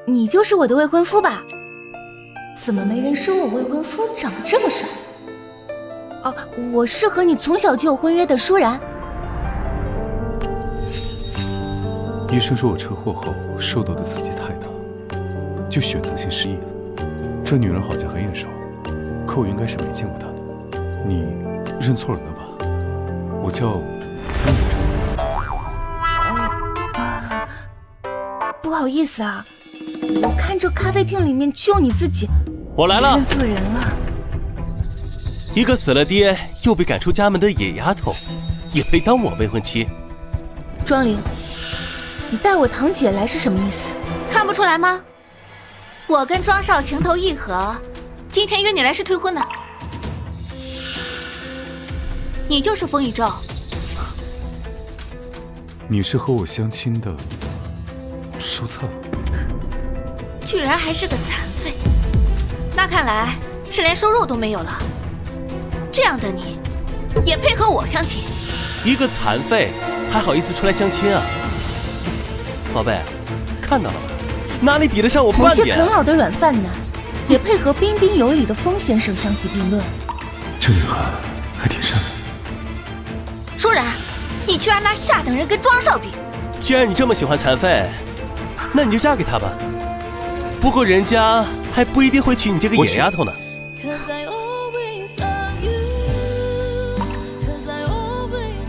你就是我的未婚夫吧？怎麼沒人說我未婚夫長得這麼帥？哦，我是和你從小就有婚約的舒然。醫生說我車禍後受到的刺激太大，就選擇性失憶了。這女人好像很眼熟，可我應該是没見過她的。你認錯人了吧？我叫方宇正。不好意思啊，我看这咖啡厅裡面就你自己。我来了。認錯人了。一個死了爹又被趕出家門的野丫頭，也配當我未婚妻？莊玲，你帶我堂姐來是什麼意思？看不出來嗎？我跟莊少情投意合，今天約你來是退婚的。你就是风宇宙。你是和我相親的舒策？居然還是個殘废，那看來是連收入都没有了。這樣的你，也配和我相親？一個殘廢還好意思出來相親啊？寶貝，看到了嗎？哪裡比得上我半點？某些啃老的軟飯男，也配和彬彬有禮的風先生相提並論？這女孩還挺善良。舒然，你居然拿下等人跟莊少比！既然你這麼喜歡殘廢，那你就嫁給他吧。不過人家還不一定會娶你這個野丫頭呢。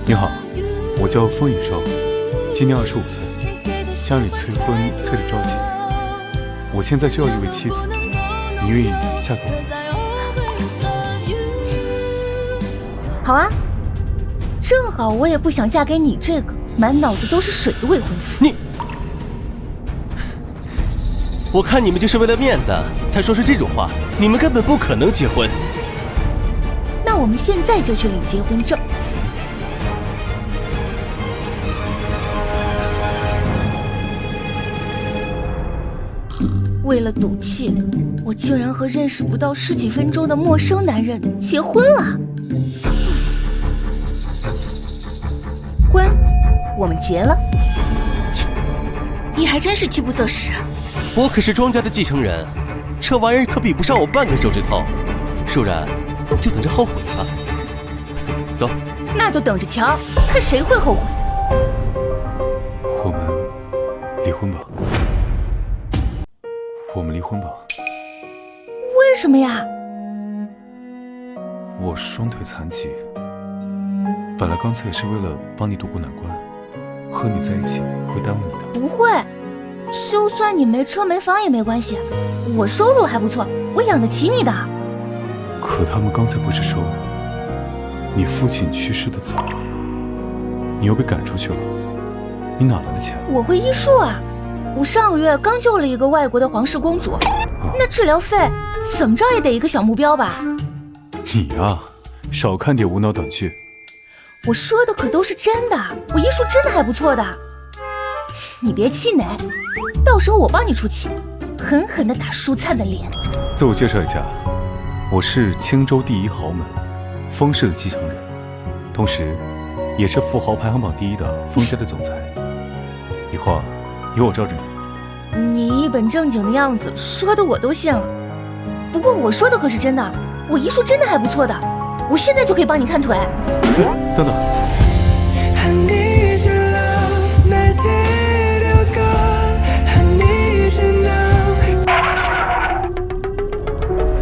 你好，我叫风宇宙，今年25歲，家裡催婚催得着急。我現在需要一位妻子，你願意嫁給我？好啊，正好我也不想嫁給你這個滿腦子都是水的未婚夫。我看你們就是為了面子才說出這種話，你們根本不可能結婚。那我们現在就去領結婚證。為了賭氣，我竟然和認識不到10幾分鐘的陌生男人結婚了。婚，我們結了。你還真是饥不擇食啊！我可是莊家的繼承人，這玩意兒可比不上我半個手指頭。舒然，就等着後悔吧。走，那就等着瞧，看誰會後悔。我們離婚吧。我們離婚吧。為什麼呀？我雙腿殘疾，本來剛才也是為了幫你渡過難關，和你在一起會耽誤你的。不會，就算你沒車沒房也沒關係，我收入還不錯，我養得起你的。可他們剛才不是說你父親去世的早，你又被趕出去了，你哪來的錢？我會醫術啊。我上個月剛救了一個外國的皇室公主，那治療費怎麼着也得一個小目標吧？你呀，少看點無腦短劇。我說的可都是真的，我醫術真的還不錯的。你別氣餒，到時候我幫你出氣，狠狠地打舒燦的臉。自我介紹一下，我是青州第一豪門風氏的繼承人，同時也是富豪排行榜第1的風家的總裁。以後啊，有我罩着你。你一本正經的樣子，說的我都信了。不過我說的可是真的，我醫術真的還不錯的，我現在就可以幫你看腿。等等。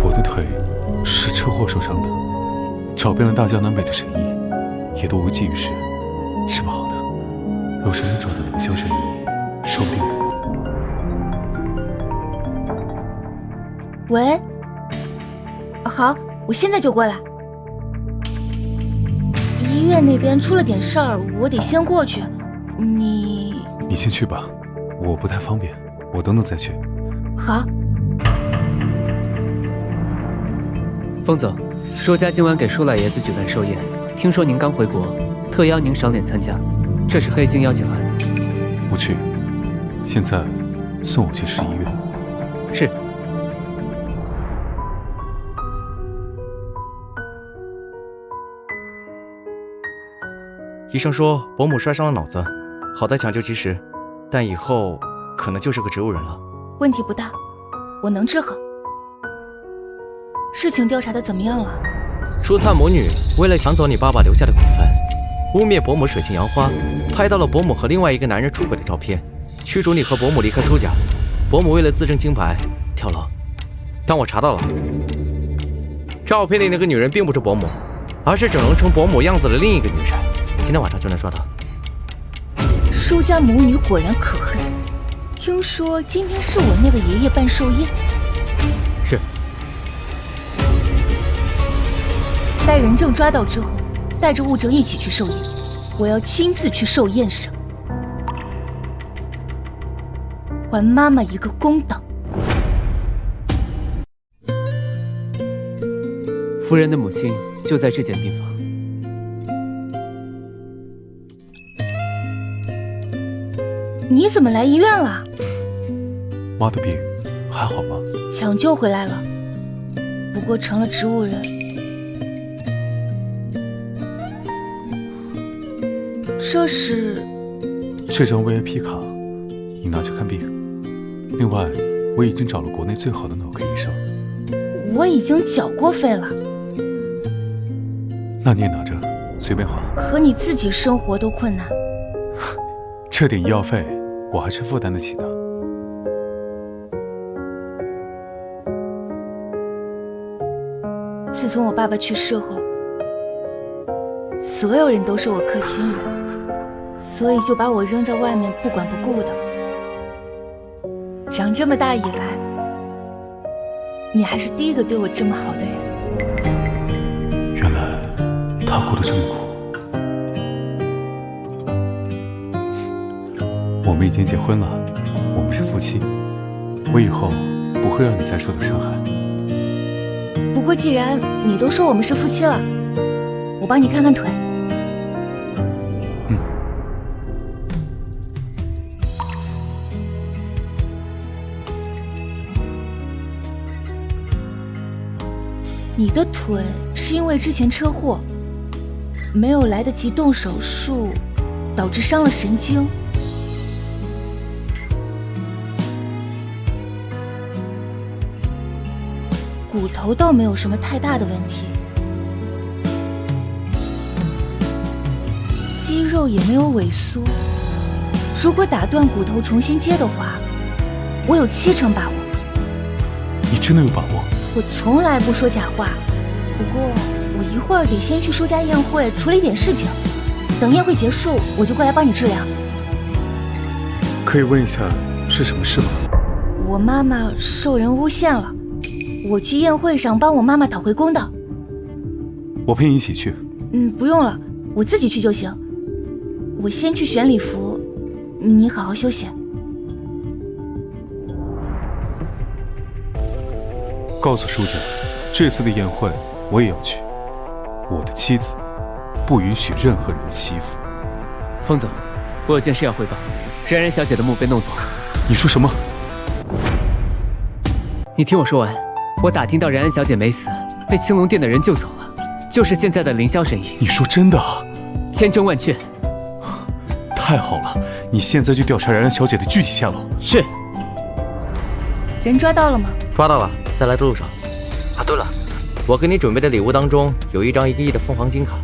我的腿是車禍受傷的，找遍了大江南北的神醫，也都無濟於事，治不好的。若是能找到冷肖神医，說不定。喂，好，我現在就過來。醫院那邊出了點事兒，我得先過去。你先去吧，我不太方便，我等等再去。好。风总，舒家今晚給舒老爺子舉辦壽宴，聽說您剛回國，特邀您賞臉參加，這是黑金邀請函。不去，現在送我去市醫院。是。醫生說伯母摔傷了腦子，好在搶救及時，但以後可能就是個植物人了。問題不大，我能治好。事情調查的怎麼樣了？舒燦母女為了搶走你爸爸留下的股份，污衊伯母水性楊花，拍到了伯母和另外一個男人出軌的照片，驅逐你和伯母離開舒家。伯母為了自證清白跳樓，但我查到了，照片裡那個女人並不是伯母，而是整容成伯母樣子的另一個女人，今天晚上就能刷到。舒家母女果然可恨，聽說今天是我那個爺爺辦壽宴。是。待人证抓到之後，帶着物证一起去寿宴，我要親自去寿宴上，还媽媽一個公道。夫人的母親就在這間病房。你怎麼來醫院了？媽的病還好嗎？搶救回来了，不過成了植物人。这張 VIP 卡，你拿去看病。另外，我已經找了國內最好的腦科醫生。我已經繳過費了。那你也拿着，隨便花。可你自己生活都困難，這點醫藥費我還是負擔得起的。自從我爸爸去世後，所有人都說我克親人，所以就把我扔在外面不管不顧的。長這麼大以來，你還是第一個對我這麼好的人。原來他過得這麼苦。我們已經結婚了，我們是夫妻，我以後不會讓你再受到傷害。不過既然你都說我們是夫妻了，我幫你看看腿。你的腿是因為之前車禍沒有來得及動手術，導致傷了神經。骨頭倒沒有什麼太大的問題，肌肉也沒有萎縮。如果打斷骨頭重新接的話，我有70%把握。你真的有把握？我從來不說假話，不過我一會兒得先去舒家宴會處理點事情，等宴會結束我就過來幫你治療。可以問一下是什麼事嗎？我媽媽受人誣陷了，我去宴會上幫我媽媽討回公道。我陪你一起去。不用了，我自己去就行。我先去選禮服，你好好休息。告訴舒家，這次的宴會我也要去。我的妻子不允許任何人欺負。風總，我有件事要匯報，冉冉小姐的墓被弄走了。你說什麼？你聽我說完。我打聽到冉冉小姐沒死，被青龍殿的人救走了，就是現在的凌霄神医。你說真的啊？千真萬確。太好了，你現在就調查冉冉小姐的具體下落。是。人抓到了嗎？抓到了，在來的路上。啊，對了，我給你準備的禮物當中有一張1個億的鳳凰金卡，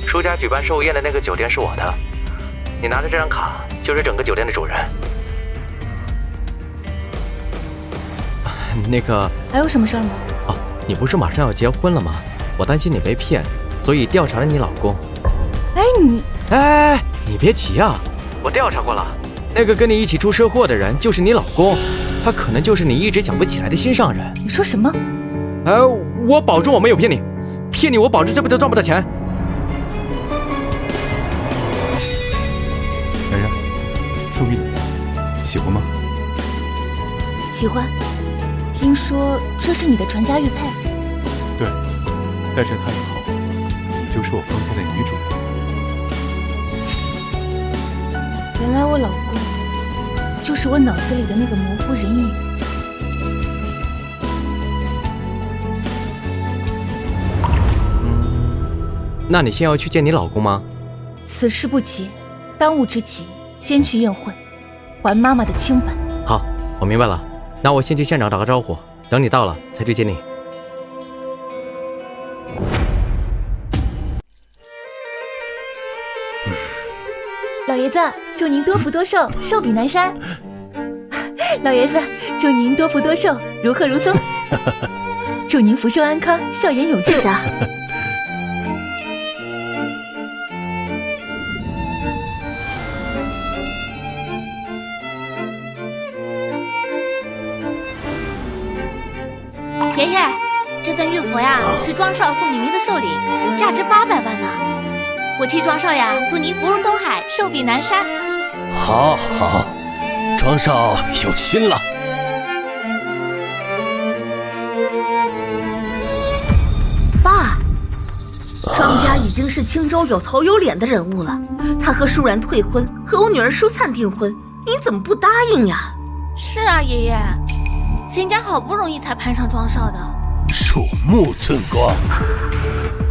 舒家舉辦壽宴的那個酒店是我的，你拿着這張卡就是整個酒店的主人。那個還有什麼事兒嗎？哦，你不是馬上要結婚了嗎？我擔心你被騙，所以調查了你老公。你別急啊，我調查過了，那個跟你一起出車禍的人就是你老公，他可能就是你一直想不起來的心上人。你說什麼？我保證我沒有騙你，騙你我保證這輩子賺不到錢。冉冉，送給你，喜歡嗎？喜歡。聽說這是你的傳家玉佩。對，帶着它以後，你就是我方家的女主人。原来我老公就是我腦子裡的那個模糊人影。那你先要去見你老公嗎？此事不急，當務之急先去宴會，還媽媽的清白。好，我明白了。那我先去县長打個招呼，等你到了才去接你。老爺子，祝您多福多壽，壽比南山。老爺子，祝您多福多壽，如鶴如松。祝您福壽安康，笑顏永駐。謝謝。爺爺，這尊玉佛呀，是莊少送給您的壽禮，價值800萬呢。我替莊少呀，祝您福如東海，壽比南山。好，好，莊少有心了。爸，莊家已經是青州有頭有臉的人物了，他和舒然退婚，和我女兒舒燦訂婚，你怎麼不答應呀？是啊，爺爺，人家好不容易才攀上莊少的。恕目寸光，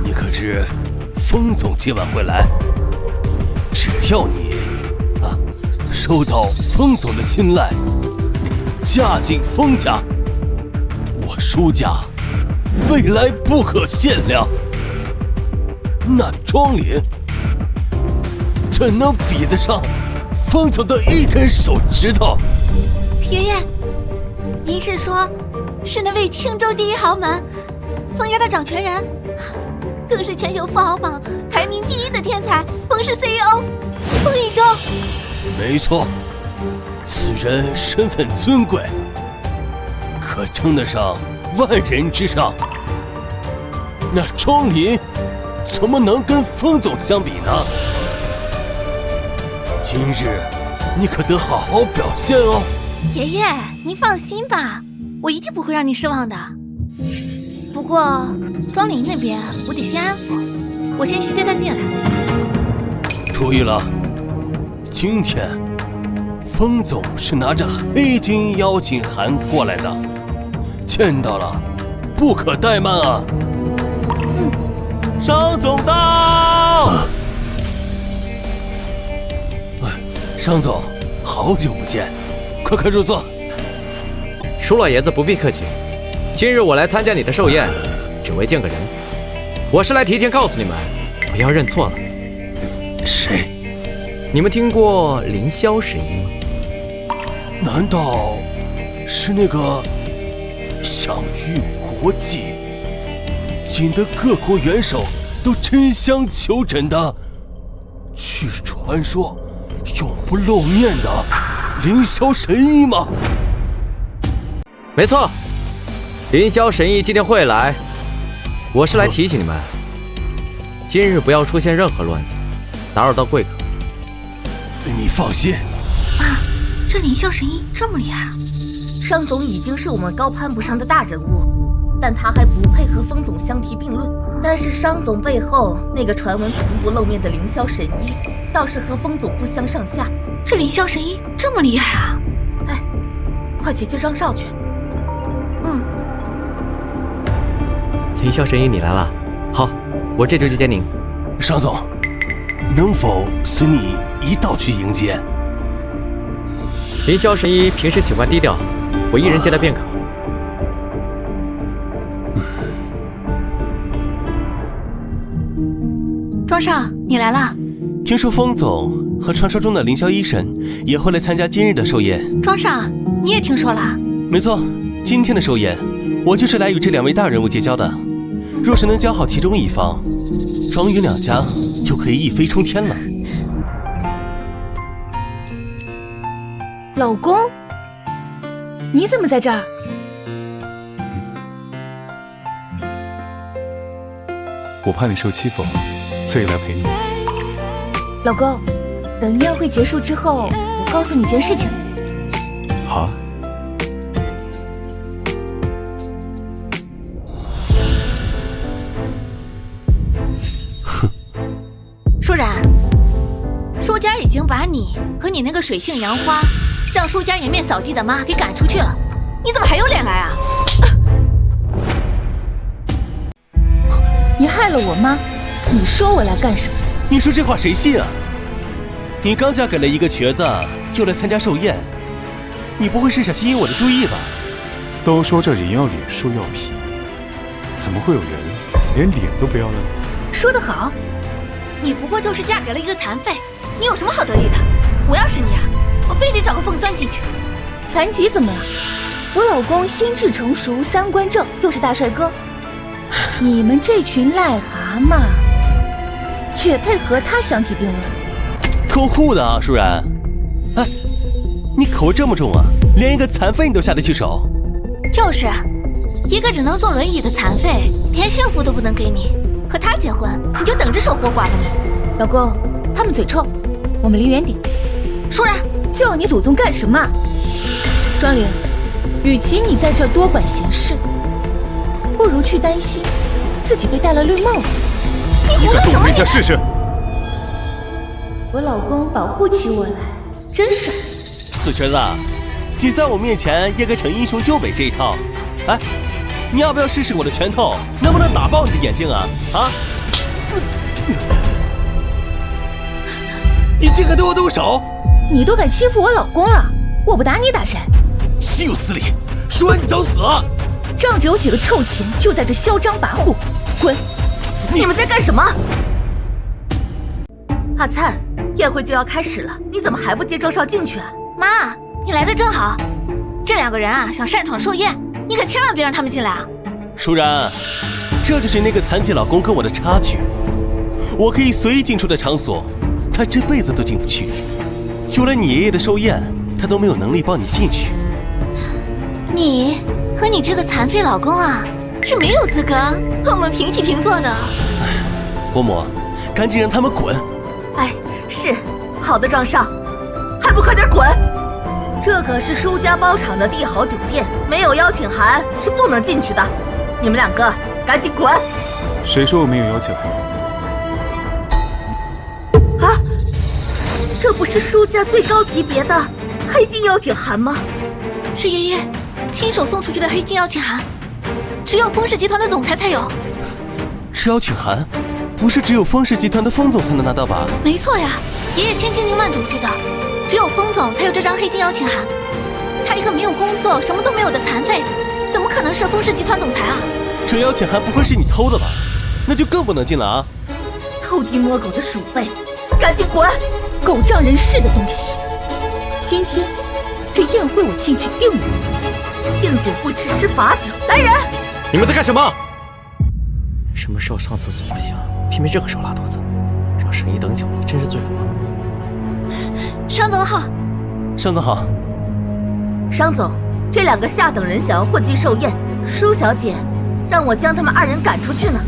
你可知風總今晚會來？只要你收到風總的青睞，嫁進風家，我舒家未來不可限量。那莊璉怎能比得上風總的一根手指頭？爺爺，您是說，是那位青州第一豪门，風家的掌權人，更是全球富豪榜排名第1的天才，風氏 CEO 風一舟。沒錯，此人身份尊貴，可稱得上萬人之上。那莊璉怎麼能跟風總相比呢？今日你可得好好表現哦。爺爺，您放心吧，我一定不會讓你失望的。不過莊璉那邊我得先安撫，我先去接他進來。注意了，今天風總是拿着黑金邀請函過來的，見到了不可怠慢啊。商總到。商總，好久不見，快入座。舒老爺子不必客氣，今日我來參加你的壽宴，只為見個人。我是來提前告訴你們，不要認錯了。誰？你們聽過凌霄神醫嗎？難道是那個享譽國際，引得各國元首都爭相求診的，據傳說永不露面的凌霄神醫嗎？沒錯，凌霄神醫今天會來，我是來提醒你們，今日不要出現任何亂子，打擾到貴客。你放心啊，這凌霄神醫這麼厲害啊！商總已經是我們高攀不上的大人物，但他還不配和風總相提並論。但是商總背後那個傳聞從不露面的凌霄神醫，倒是和風總不相上下。這凌霄神醫這麼厲害啊！哎，快去接莊少去。凌霄神醫你來了，好，我這就去接您。商總，能否隨你一道去迎接？凌霄神醫平時喜歡低調，我一人接待便可。莊少，你來了。聽說風總和傳說中的凌霄醫神也會來參加今日的壽宴。莊少，你也聽說了？沒錯，今天的壽宴，我就是來與這兩位大人物結交的。若是能教好其中一方，莊雲兩家就可以一飛沖天了。老公，你怎麼在這兒？我怕你受欺負，所以來陪你。老公，等宴會結束之後，我告訴你件事情。好啊。舒然，舒家已經把你和你那個水性楊花讓舒家顏面掃地的媽給趕出去了，你怎麼還有臉來啊？你害了我媽，你說我來幹什麼？你說這話誰信啊？你剛嫁給了一個瘸子，又來參加壽宴，你不會是想吸引我的注意吧？都說這人要臉樹要皮，怎麼會有人連臉都不要了呢？說得好，你不过就是嫁给了一个残废，你有什麼好得意的？我要是你啊，我非得找個縫鑽進去。殘疾怎麼了？我老公心智成熟，三觀正，又是大帥哥。你們這群癩蛤蟆也配和他相提並論？夠護的啊，舒然。哎，你口味這麼重啊，連一個殘廢你都下得去手？就是，一個只能坐輪椅的殘廢，連幸福都不能給你，和他結婚，你就等着守活寡吧你。老公，他們嘴臭，我們離遠點。舒然，叫你祖宗幹什麼？莊玲，與其你在這多管閒事，不如去擔心自己被戴了綠帽子。你胡說什麼？你敢動人家試試？我老公保護起我來，真帥。死瘸子，既在我面前演個逞英雄救美這一套，哎，你要不要試試我的拳頭能不能打爆你的眼睛啊？啊！你竟敢對我動手！你都敢欺負我老公了，我不打你打誰？豈有此理！舒然，你找死！仗着有幾個臭錢就在這囂張跋扈，滾！你們在幹什麼？阿燦，宴會就要開始了，你怎麼還不接周少進去啊？媽，你來的正好，這兩個人啊想擅闖壽宴，你可千萬別讓他們進來啊！舒然，這就是那個殘疾老公跟我的差距，我可以隨意進出的場所，他這輩子都進不去。就連你爺爺的壽宴，他都沒有能力幫你進去。你和你這個殘廢老公啊，是沒有資格和我們平起平坐的。伯母，趕緊讓他們滾！哎，是，好的，張少，還不快點滾！這可是舒家包場的帝豪酒店，沒有邀請函是不能進去的。你們兩個趕緊滾！誰說我沒有邀請函？啊，這不是舒家最高級別的黑金邀請函嗎？是爺爺親手送出去的黑金邀請函，只有風氏集團的總裁才有。這邀請函不是只有風氏集團的風總才能拿到吧？沒錯呀，爺爺千叮嚀萬囑咐的，只有風總才有這張黑金邀請函。他一個沒有工作、什麼都沒有的殘廢，怎麼可能是風氏集團總裁啊？這邀請函不會是你偷的吧？那就更不能進了啊！偷雞摸狗的鼠輩，趕緊滾！狗仗人勢的東西！今天這宴會我進去定了。敬酒不吃吃罰酒，來人！你們在幹什麼？什麼時候上廁所不行，偏偏這個時候拉肚子，讓沈姨等久了，真是罪過。商總好。商總好。商總，這兩個下等人想要混進壽宴，舒小姐讓我將他們二人趕出去呢。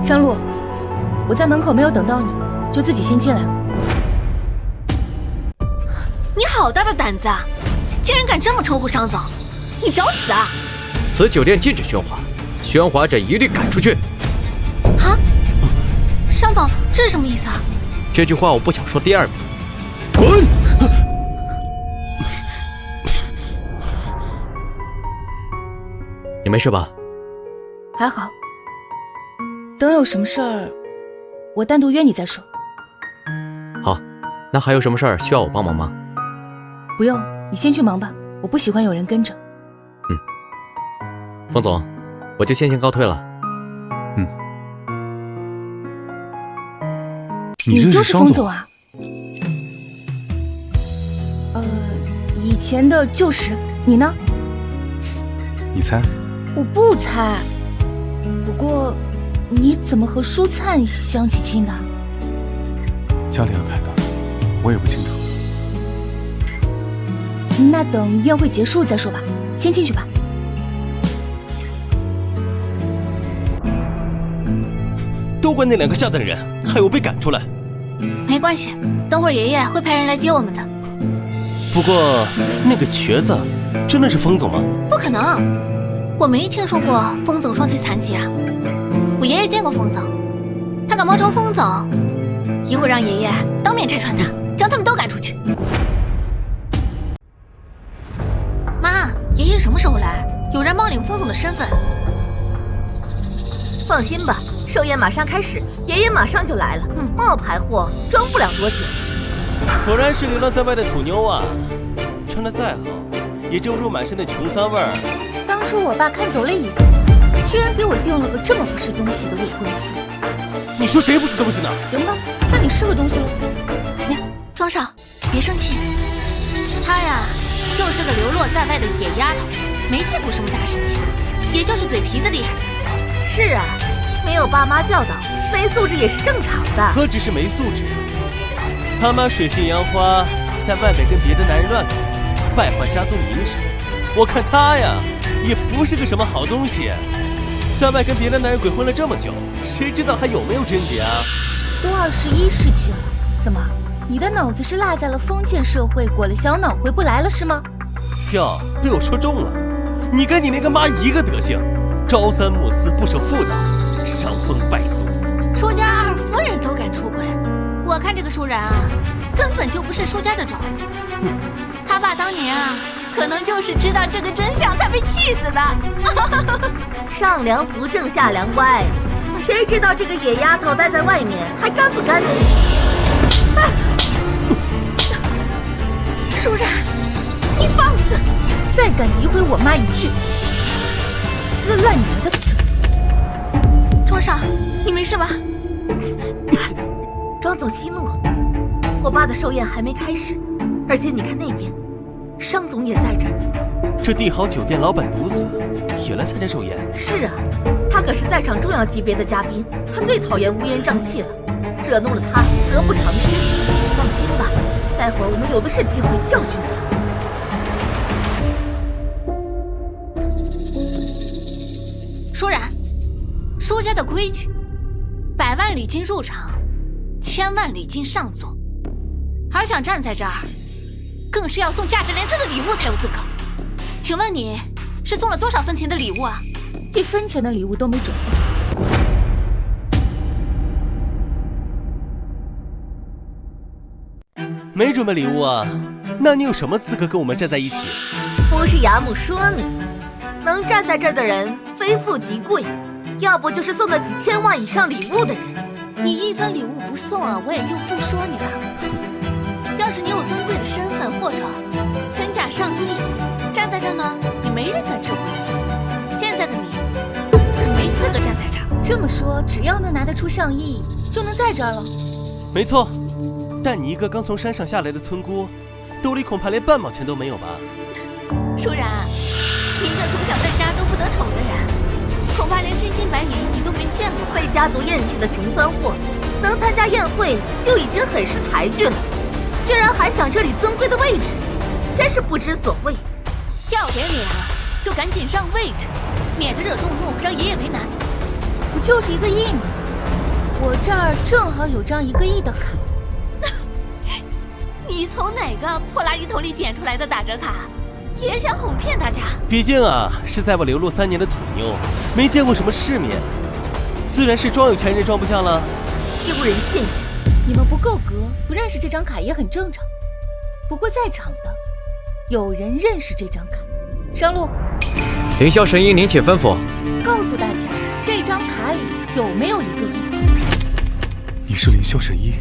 商洛，我在門口沒有等到你，就自己先進來了。你好大的膽子啊！竟然敢這麼稱呼商總，你找死啊！此酒店禁止喧嘩，喧嘩者一律趕出去。啊，商總，這是什麼意思啊？這句話我不想說第二遍。滾！你沒事吧？還好。等有什麼事兒，我單獨約你再說。好，那還有什麼事兒需要我幫忙嗎？不用，你先去忙吧，我不喜歡有人跟着。風總，我就先行告退了。你就是風總啊？以前的就是你呢？你猜？我不猜。不過，你怎麼和舒燦相提親的？家裡安排的，我也不清楚。那等宴會結束再說吧，先進去吧。都怪那兩個下等人，害我被趕出來。沒關係，等會兒爺爺會派人來接我們的。不過那個瘸子真的是風總嗎？不可能，我沒聽說過風總雙腿殘疾啊。我爺爺見過風總，他敢冒充風總，一會兒讓爺爺當面拆穿他，將他們都趕出去。媽，爺爺什麼時候來？有人冒領風總的身份。放心吧，壽宴馬上開始，爺爺馬上就來了。冒牌貨裝不了多久。果然是流浪在外的土妞啊！穿得再好，也遮不住滿身的窮酸味兒。當初我爸看走了一眼，居然給我定了個這麼不是東西的未婚夫。你說誰不是東西呢？行吧，那你是個東西了。莊少，別生氣。她呀，就是個流落在外的野丫頭，沒見過什麼大世面，也就是嘴皮子厲害。是啊，沒有爸媽教導，沒素質也是正常的。何止是沒素質，他媽水性楊花，在外面跟別的男人亂搞，敗壞家族名聲。我看他呀，也不是個什麼好東西，在外跟別的男人鬼混了這麼久，誰知道還有沒有貞潔啊？都21世紀了，怎麼，你的腦子是落在了封建社會，裹了小腦回不來了是嗎？哟，被我說中了，你跟你那個媽一個德行，朝三暮四，不守婦道，傷风敗俗。舒家二夫人都敢出軌，我看這個舒然啊，根本就不是舒家的種。他爸當年啊，可能就是知道這個真相才被氣死的。上梁不正下梁歪，誰知道這個野丫頭待在外面還乾不乾淨？舒然，你放肆！再敢诋毀我媽一句，撕爛你们的嘴！莊少，你沒事吧？裝作激怒，我爸的壽宴還沒開始，而且你看那邊，商總也在這兒。這帝豪酒店老闆獨子也來參加壽宴？是啊，他可是在場重要級別的嘉賓，他最討厭烏煙瘴氣了，惹怒了他得不償失。放心吧，待會兒我們有的是機會教訓他。舒然，舒家的規矩，100萬禮金入場，1000萬禮金上座，而想站在這兒，更是要送價值連城的禮物才有資格。請問你是送了多少分錢的禮物啊？1分錢的禮物都沒準備。沒準備禮物啊？那你有什麼資格跟我們站在一起？不是牙木說你，能站在這兒的人非富即貴，要不就是送得起1000萬以上禮物的人。你1分禮物不送啊，我也就不說你了。要是你有尊貴的身份或者身價上億，站在這兒呢，也沒人敢質疑你。現在的你可沒資格站在這兒。這麼說，只要能拿得出上億，就能在這兒了。沒錯，但你一個剛從山上下來的村姑，兜裡恐怕連半毛錢都沒有吧？舒然，你一個從小在家都不得寵的人，恐怕連真金白銀你都沒見過。被家族厭棄的窮酸貨，能參加宴會就已經很是抬舉了，居然還想這裡尊貴的位置，真是不知所謂。要給臉就趕緊讓位置，免得惹眾怒，讓爺爺為難。不就是1個億嗎？我這兒正好有張1個億的卡。你從哪個破垃圾桶裡撿出來的打折卡？也想哄騙大家？畢竟啊，是在外流落3年的土妞，沒見過什麼世面，自然是裝有錢人裝不下了。丟人現眼！你們不夠格，不認識這張卡也很正常。不過在場的有人認識這張卡。上路。凌霄神醫，您且吩咐。告訴大家，這張卡裡有沒有1個億？你是凌霄神醫？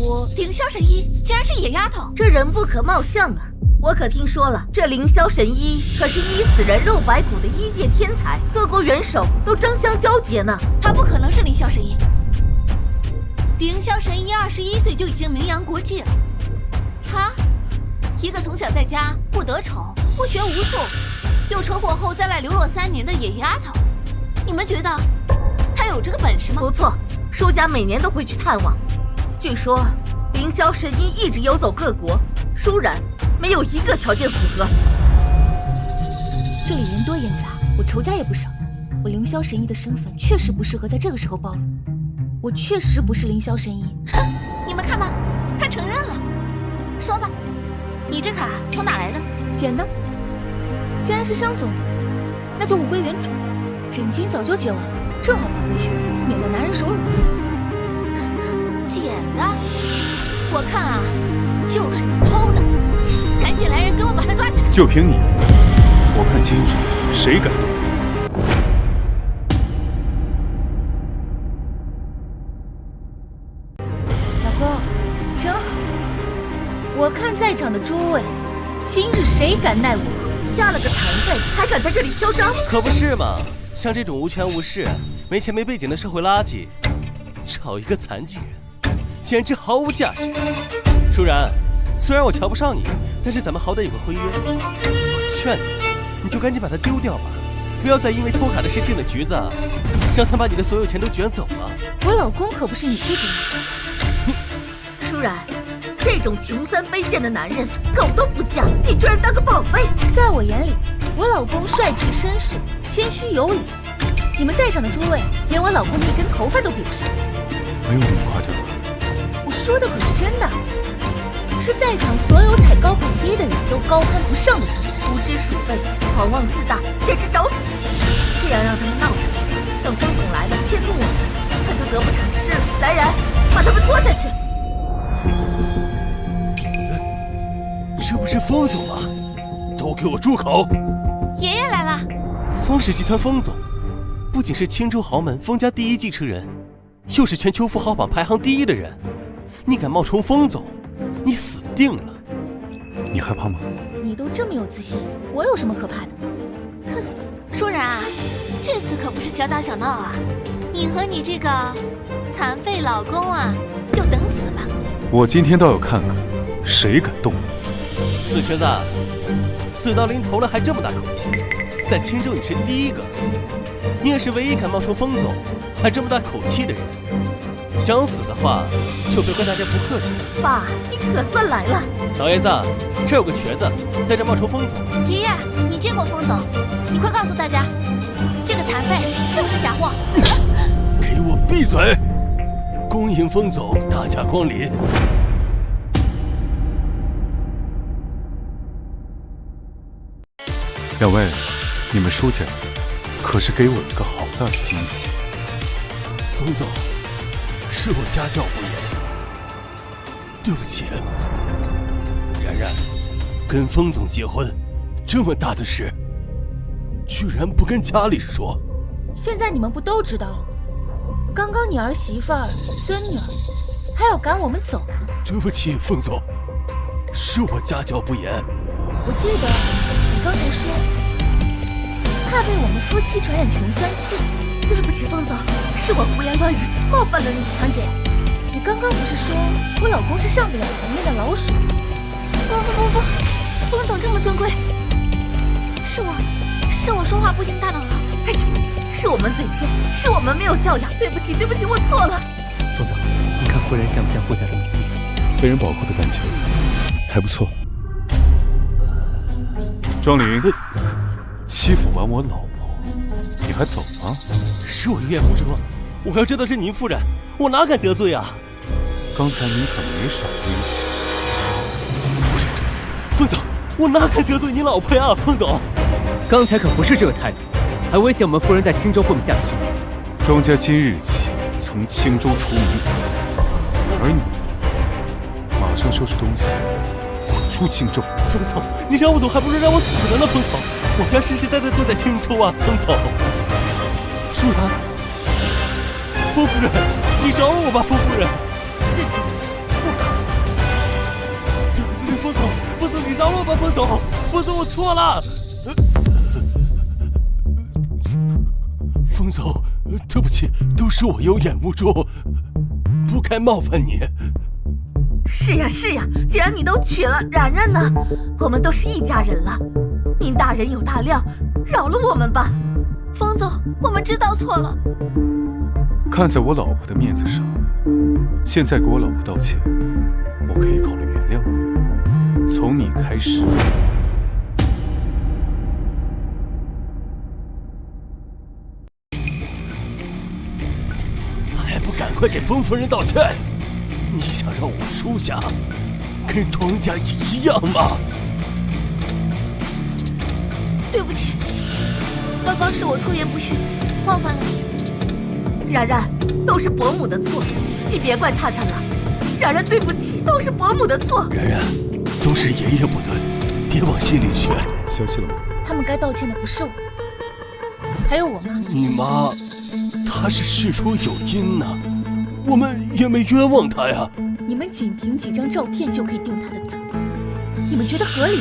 我凌霄神醫竟然是野丫頭，這人不可貌相啊！我可聽說了，這凌霄神醫可是醫死人肉白骨的醫界天才，各國元首都爭相交結呢。他不可能是凌霄神医。凌霄神医21歲就已經名揚國際了，他一個從小在家不得寵、不學無術，又車禍後在外流落3年的野丫頭，你們覺得他有這個本事嗎？不錯，舒家每年都會去探望。據說凌霄神醫一直遊走各國，舒然沒有1個條件符合。這裡人多眼雜，我仇家也不少。我凌霄神醫的身份確實不適合在這個時候暴露。我確實不是凌霄神醫。哼，你們看吧，他承認了。說吧，你這卡從哪來的？撿的。既然是商總的，那就物歸原主。枕金早就結完了，正好还回去，免得男人手软。撿的？我看啊，就是你偷的。趕緊來人，給我把他抓起來！就憑你，我看今日誰敢動他？老公，真好。我看在場的諸位，今日誰敢奈我何？下了个残废，還敢在這裡囂張？可不是嘛！像這種無權無勢、沒錢沒背景的社會垃圾，找一個殘疾人，簡直毫無價值。舒然，雖然我瞧不上你，但是咱們好歹有個婚約。我勸你，你就趕緊把它丟掉吧，不要再因為偷卡的事進了局子，讓他把你的所有錢都捲走了。我老公可不是你這種人。舒然，這種窮酸卑賤的男人，狗都不嫁，你居然當個寶貝！在我眼裡，我老公帥氣紳士，謙虛有禮。你們在場的諸位，連我老公的一根頭髮都比不上。沒有那麼誇張。我說的可是真的，是在場所有踩高捧低的人都高攀不上的事情。無知鼠輩，狂妄自大，簡直找死！這樣讓他們鬧下去，等風總來了遷怒我們，他就得不償失了。來人，把他們拖下去！這不是風總嗎？都給我住口！爺爺來了。風氏集團風總，不僅是青州豪門風家第一繼承人，又是全球富豪榜排行第一的人。你敢冒充風總，你死定了！你害怕嗎？你都這麼有自信，我有什麼可怕的？哼，舒然啊，這次可不是小打小鬧啊！你和你這個殘廢老公啊，就等死吧！我今天倒要看看，誰敢動我！死瘸子，死到臨頭了還這麼大口氣，在青州你是第一個，你也是唯一敢冒充風總還這麼大口氣的人。想死的話，就別怪大家不客氣。爸，你可算來了！老爺子，這有個瘸子在這冒充風總。爺爺，你見過風總？你快告訴大家，這個殘廢是不是假貨？給我閉嘴！恭迎風總大駕光臨。兩位，你們收獎，可是給我一個好大的驚喜。風總，是我家教不嚴，對不起。然然，跟風總結婚，這麼大的事，居然不跟家裡說。現在你們不都知道了嗎？剛剛你兒媳婦兒、孫女兒，還要趕我們走。對不起，風總，是我家教不嚴。我記得你剛才說，怕被我們夫妻傳染窮酸氣。對不起，風總，是我胡言亂語，冒犯了你。堂姐，你剛剛不是說我老公是上不了台面的老鼠？不，風總這麼尊貴，是我說話不經大腦了。哎呀，是我們嘴賤，是我們沒有教養，對不起，我錯了。風總，你看夫人像不像護駕這麼近？被人保護的感覺還不錯。莊玲，欺負完我老婆，你還走嗎？是我有眼不識，我要知道是您夫人，我哪敢得罪啊！剛才你可沒少威脅。不是，風總，我哪敢得罪您老婆呀，風總！剛才可不是這個態度，還威脅我們夫人在青州混不下去。莊家今日起從青州除名，而你馬上收拾東西，滾出青州。風總，你讓我走，還不如讓我死了呢，風總！我家世世代代都在青州啊，風總。舒然，風夫人，你饒了我吧，風夫人。自己不可。風總，你饒了我吧，風總，風總，我錯了。風總，對不起，都是我有眼無珠，不該冒犯你。是呀，既然你都娶了，然然呢？我們都是一家人了，您大人有大量，饒了我們吧。風總，我們知道錯了。看在我老婆的面子上，現在給我老婆道歉，我可以考慮原諒你。從你開始。還不趕快給風夫人道歉！你想讓我舒家跟莊家一樣嗎？對不起，剛剛是我出言不遜，冒犯了你。然然，都是伯母的錯，你別怪燦燦了。然然，對不起，都是伯母的錯。然然，都是爺爺不對，別往心裡去。消息了嗎？他們該道歉的不是我，還有我媽。你媽，她是事出有因呢，我們也沒冤枉她呀。你們僅憑幾張照片就可以定她的罪，你們覺得合理？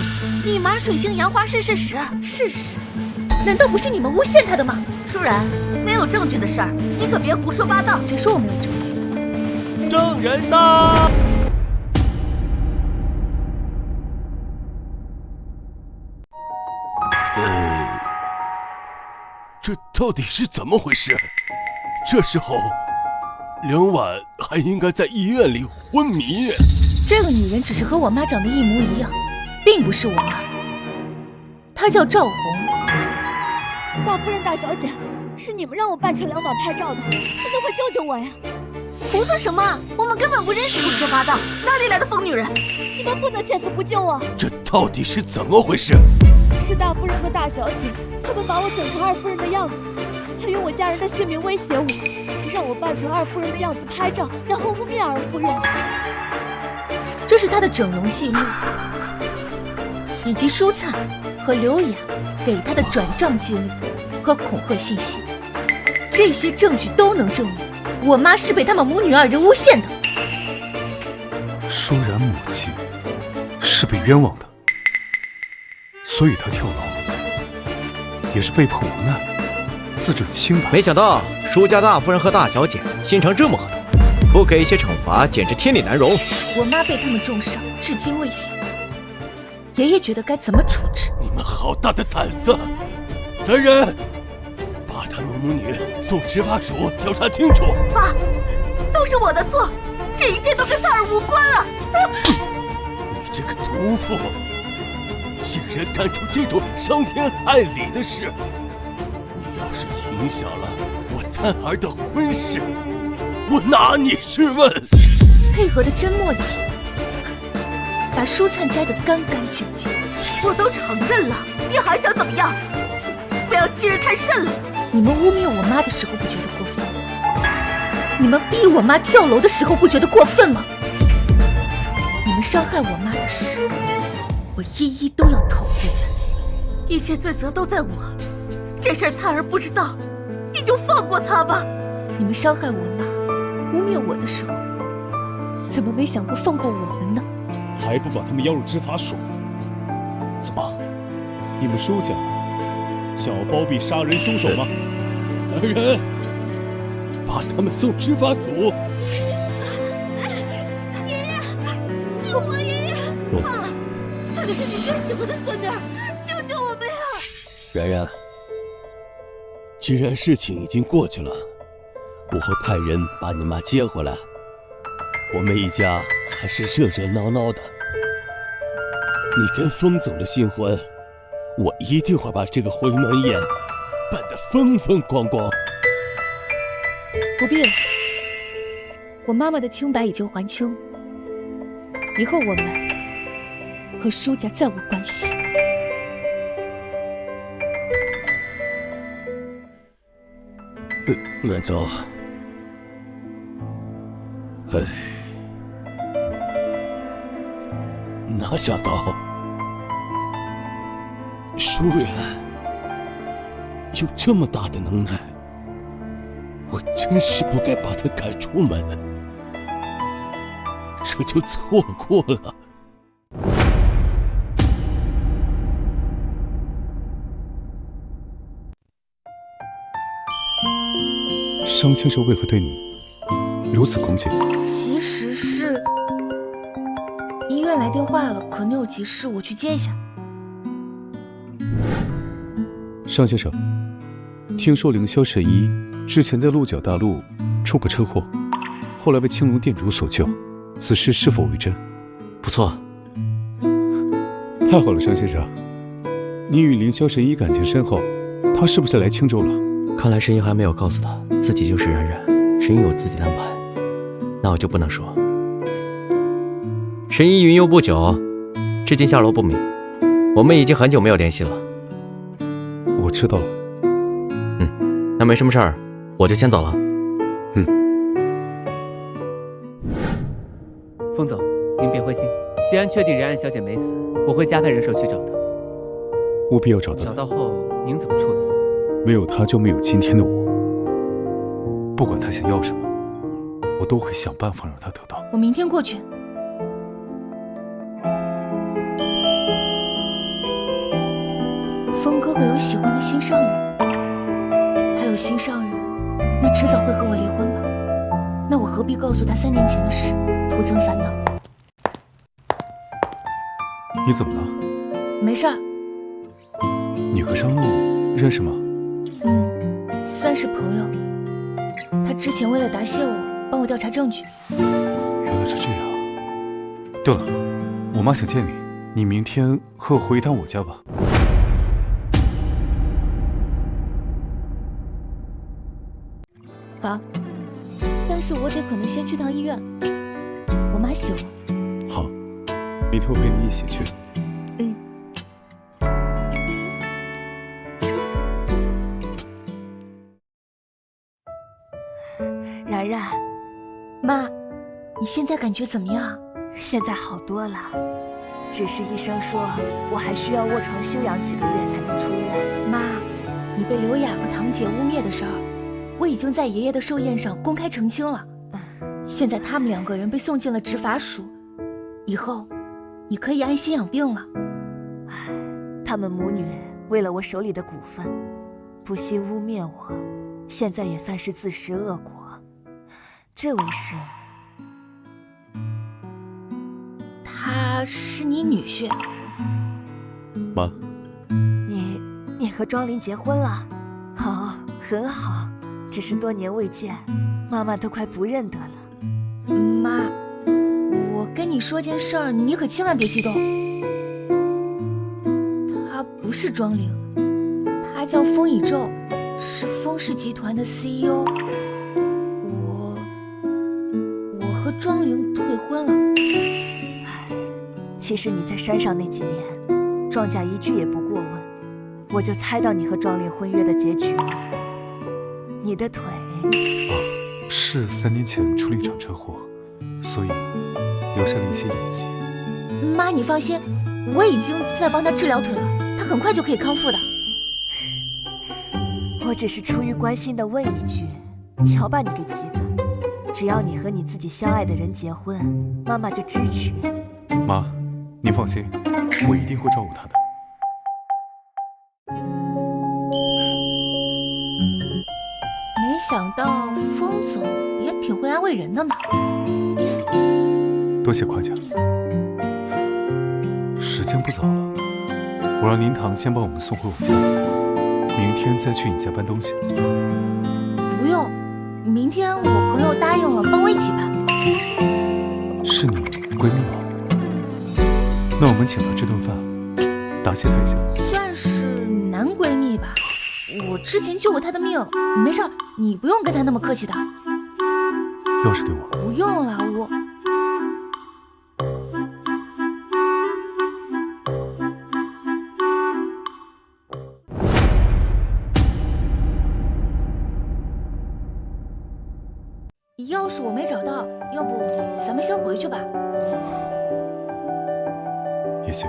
一馬水性楊花是事實，事實？难道不是你们诬陷他的吗？舒然，没有证据的事儿，你可別胡說八道。誰說我沒有證據？證人到。這到底是怎麼回事？這時候，梁婉還應該在醫院裡昏迷。這個女人只是和我媽長得一模一樣，並不是我媽。她叫趙紅。大夫人、大小姐，是你们讓我扮成梁婉拍照的，现在快救救我呀！胡说什么？我們根本不認識。胡說八道，哪裡來的瘋女人？你們不能見死不救啊！這到底是怎麼回事？是大夫人和大小姐，他們把我整成二夫人的樣子，還用我家人的性命威脅我，讓我扮成二夫人的樣子拍照，然後污蔑二夫人。這是她的整容記錄，以及舒燦和劉雅給她的轉賬記錄和恐嚇信息。這些證據都能證明我媽是被他們母女二人誣陷的。舒然母親是被冤枉的，所以她跳楼也是被迫无奈，自证清白。没想到舒家大夫人和大小姐心肠這麼狠，不給一些懲罰簡直天理難容。我媽被他們重傷，至今未醒。爺爺覺得該怎麼處置？你們好大的膽子！来人，把他們母女送執法署調查清楚。爸，都是我的錯，這一切都跟燦兒無關了。你這個毒婦，竟然幹出這種傷天害理的事！你要是影響了我燦兒的婚事，我拿你質問。配合的真默契，把舒燦摘得乾乾淨淨。我都承認了，你還想怎麼樣？不要欺人太甚了。你們污蔑我媽的時候不覺得過分嗎？你們逼我媽跳樓的時候不覺得過分嗎？你們傷害我媽的事，我一一都要討回來。一切罪責都在我，這事兒燦兒不知道，你就放過她吧。你們傷害我媽、污蔑我的時候，怎麼沒想過放過我們呢？還不把他們押入執法署？怎麼，你們舒家想要包庇殺人兇手嗎？來人，把他們送執法署！爺爺，救我！爺爺，爸，那個是你最喜歡的孫女兒，救救我們呀！然然，既然事情已經過去了，我會派人把你媽接回來。我們一家還是熱熱鬧鬧的。你跟風總的新婚，我一定會把這個回門宴辦得風風光光。不必了，我媽媽的清白已經還清，以後我們和舒家再無關係。慢走。哎，哪想到舒然有這麼大的能耐，我真是不該把他趕出門，這就錯過了。商先生为何对你如此恭敬？其實是醫院來電話了，可能有急事，我去接一下。商先生，聽說凌霄神醫之前在鹿角大路出過車禍，後來被青龍店主所救，此事是否為真？不錯，太好了，商先生，你與凌霄神醫感情深厚，他是不是來青州了？看來神醫還沒有告訴他自己就是冉冉，神醫有自己的安排，那我就不能說。神醫雲遊不久，至今下落不明，我們已經很久沒有聯繫了。我知道了。那沒什麼事兒，我就先走了。風總，您別灰心，既然確定冉冉小姐沒死，我會加派人手去找她。務必要找到她。找到後，您怎麼處理？沒有她就沒有今天的我。不管她想要什麼，我都會想辦法讓她得到。我明天過去。風哥哥有喜歡的心上人，他有心上人，那遲早會和我離婚吧？那我何必告訴他3年前的事，徒增煩惱？你怎麼了？沒事兒。你和商路認識嗎？算是朋友。他之前為了答謝我，幫我調查證據。原來是這樣。對了，我媽想見你，你明天和我回一趟我家吧。好，但是我可能先去趟醫院。我媽喜我。好，明天我陪你一起去。然然，媽，你現在感覺怎麼樣？現在好多了，只是醫生說我還需要臥床休養幾個月才能出院。媽，你被劉雅和堂姐污蔑的事兒，我已經在爺爺的壽宴上公開澄清了。現在他們2個人被送進了執法署，以後你可以安心養病了。他們母女為了我手裡的股份，不惜污蔑我，現在也算是自食惡果。這位是？他是你女婿。媽，你和莊林結婚了？好，很好，只是多年未見，媽媽都快不認得了。媽，我跟你說件事兒，你可千萬別激動。他不是莊林，他叫風以宙，是風氏集團的 CEO。我和莊林退婚了。其實你在山上那幾年，莊家一句也不過問，我就猜到你和莊林婚約的結局了。你的腿是3年前出了一場車禍，所以留下了一些印記。媽，你放心，我已經在幫他治療腿了，他很快就可以康復的。我只是出於關心的問一句，瞧把你給急的。只要你和你自己相愛的人結婚，媽媽就支持。媽，您放心，我一定会照顧他的。没想到风总也挺会安慰人的嘛。多謝誇獎。時間不早了，我讓靈堂先把我們送回我家，明天再去你家搬東西。不用，明天我朋友答應了幫我一起搬。是你閨蜜嗎？那我們請她吃頓飯，答謝她一下。算是男閨蜜吧，我之前救過她的命，沒事兒，你不用跟她那麼客氣的。鑰匙給我。不用了，我。钥匙我沒找到，要不咱們先回去吧。也行，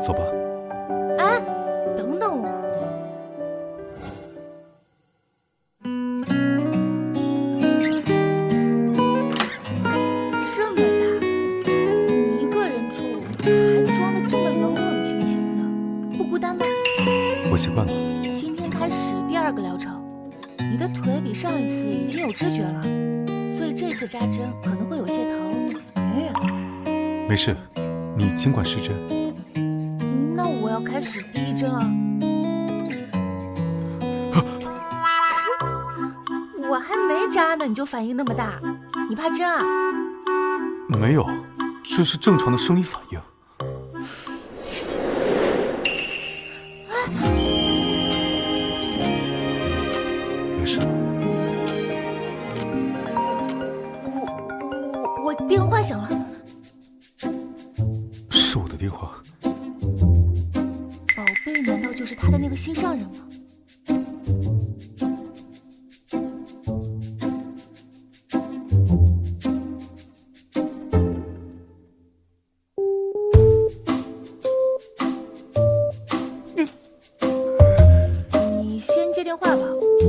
走吧。哎，等等我。這麼大，你一個人住，還裝得這麼冷冷清清的，不孤單嗎？我習慣了。今天開始第2個療程，你的腿比上一次已經有知覺了。所以這次扎針可能會有些疼，忍忍。沒事，你盡管施針。那我要開始第1針了。我還沒扎呢，你就反應那麼大，你怕針啊？沒有，這是正常的生理反應。沒事。我電話響了，是我的電話。寶貝難道就是他的那個心上人嗎？你先接電話吧，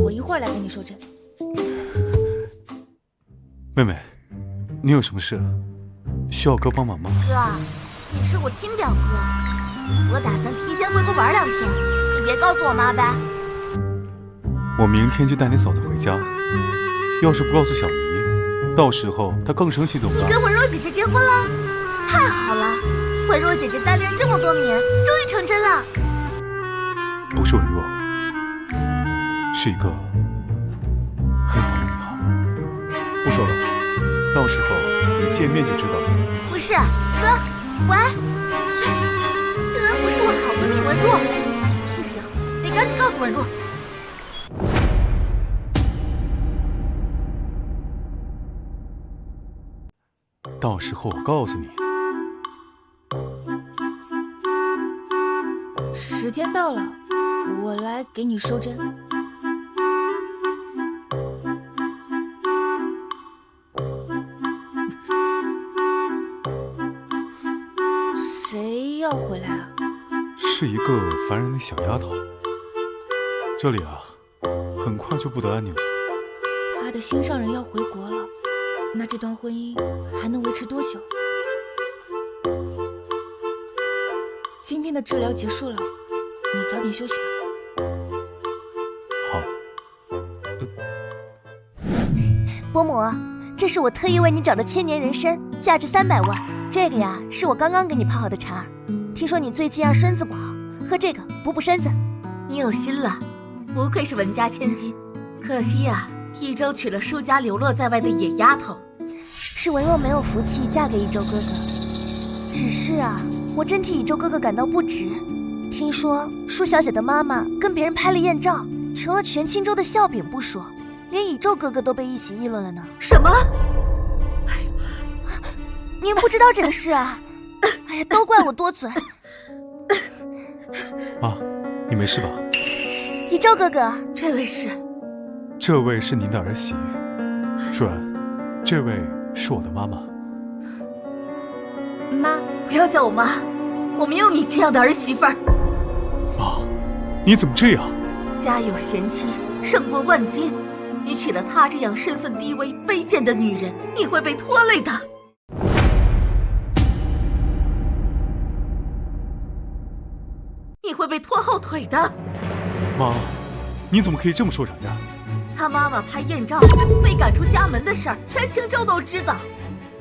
我一會兒來給你說針。妹妹，你有什麼事？需要哥幫忙嗎？哥，你是我親表哥，我打算提前回國玩2天，別告訴我媽唄。我明天就帶你嫂子回家，要是不告訴小姨，到時候她更生氣怎麼辦？你跟文若姐姐結婚了，太好了！文若姐姐单戀這麼多年，終於成真了。不是文若，是一个很好的女孩。不說了，到時候你見面就知道了。不是，哥，喂，竟然不是我好閨蜜文若，不行，得趕緊告訴文若。到時候我告訴你。時間到了，我來給你收針。誰要回來啊？是一個煩人的小丫頭。這裡啊，很快就不得安寧了。他的心上人要回國了，那這段婚姻還能維持多久？今天的治療結束了，你早點休息吧。好。伯母，這是我特意為你找的千年人參，價值300萬。這個呀，是我剛剛給你泡好的茶。聽說你最近啊身子不好，喝這個補補身子。你有心了，不愧是文家千金。可惜呀，一周娶了舒家流落在外的野丫頭。是文若沒有福氣嫁給一周哥哥，只是啊，我真替一周哥哥感到不值。聽說舒小姐的媽媽跟別人拍了豔照，成了全青州的笑柄不說，連一周哥哥都被一起議論了呢。什麼？您不知道這個事啊？哎呀，都怪我多嘴。媽，你沒事吧？一周哥哥，這位是？這位是您的兒媳，舒然，這位是我的媽媽。媽，不要叫我媽，我沒有你這樣的兒媳婦兒。媽，你怎麼這樣？家有賢妻，勝過萬金。你娶了她這樣身份低微、卑賤的女人，你會被拖累的。你會被拖後腿的。媽，你怎麼可以這麼說然然？他媽媽拍豔照被趕出家門的事兒，全青州都知道。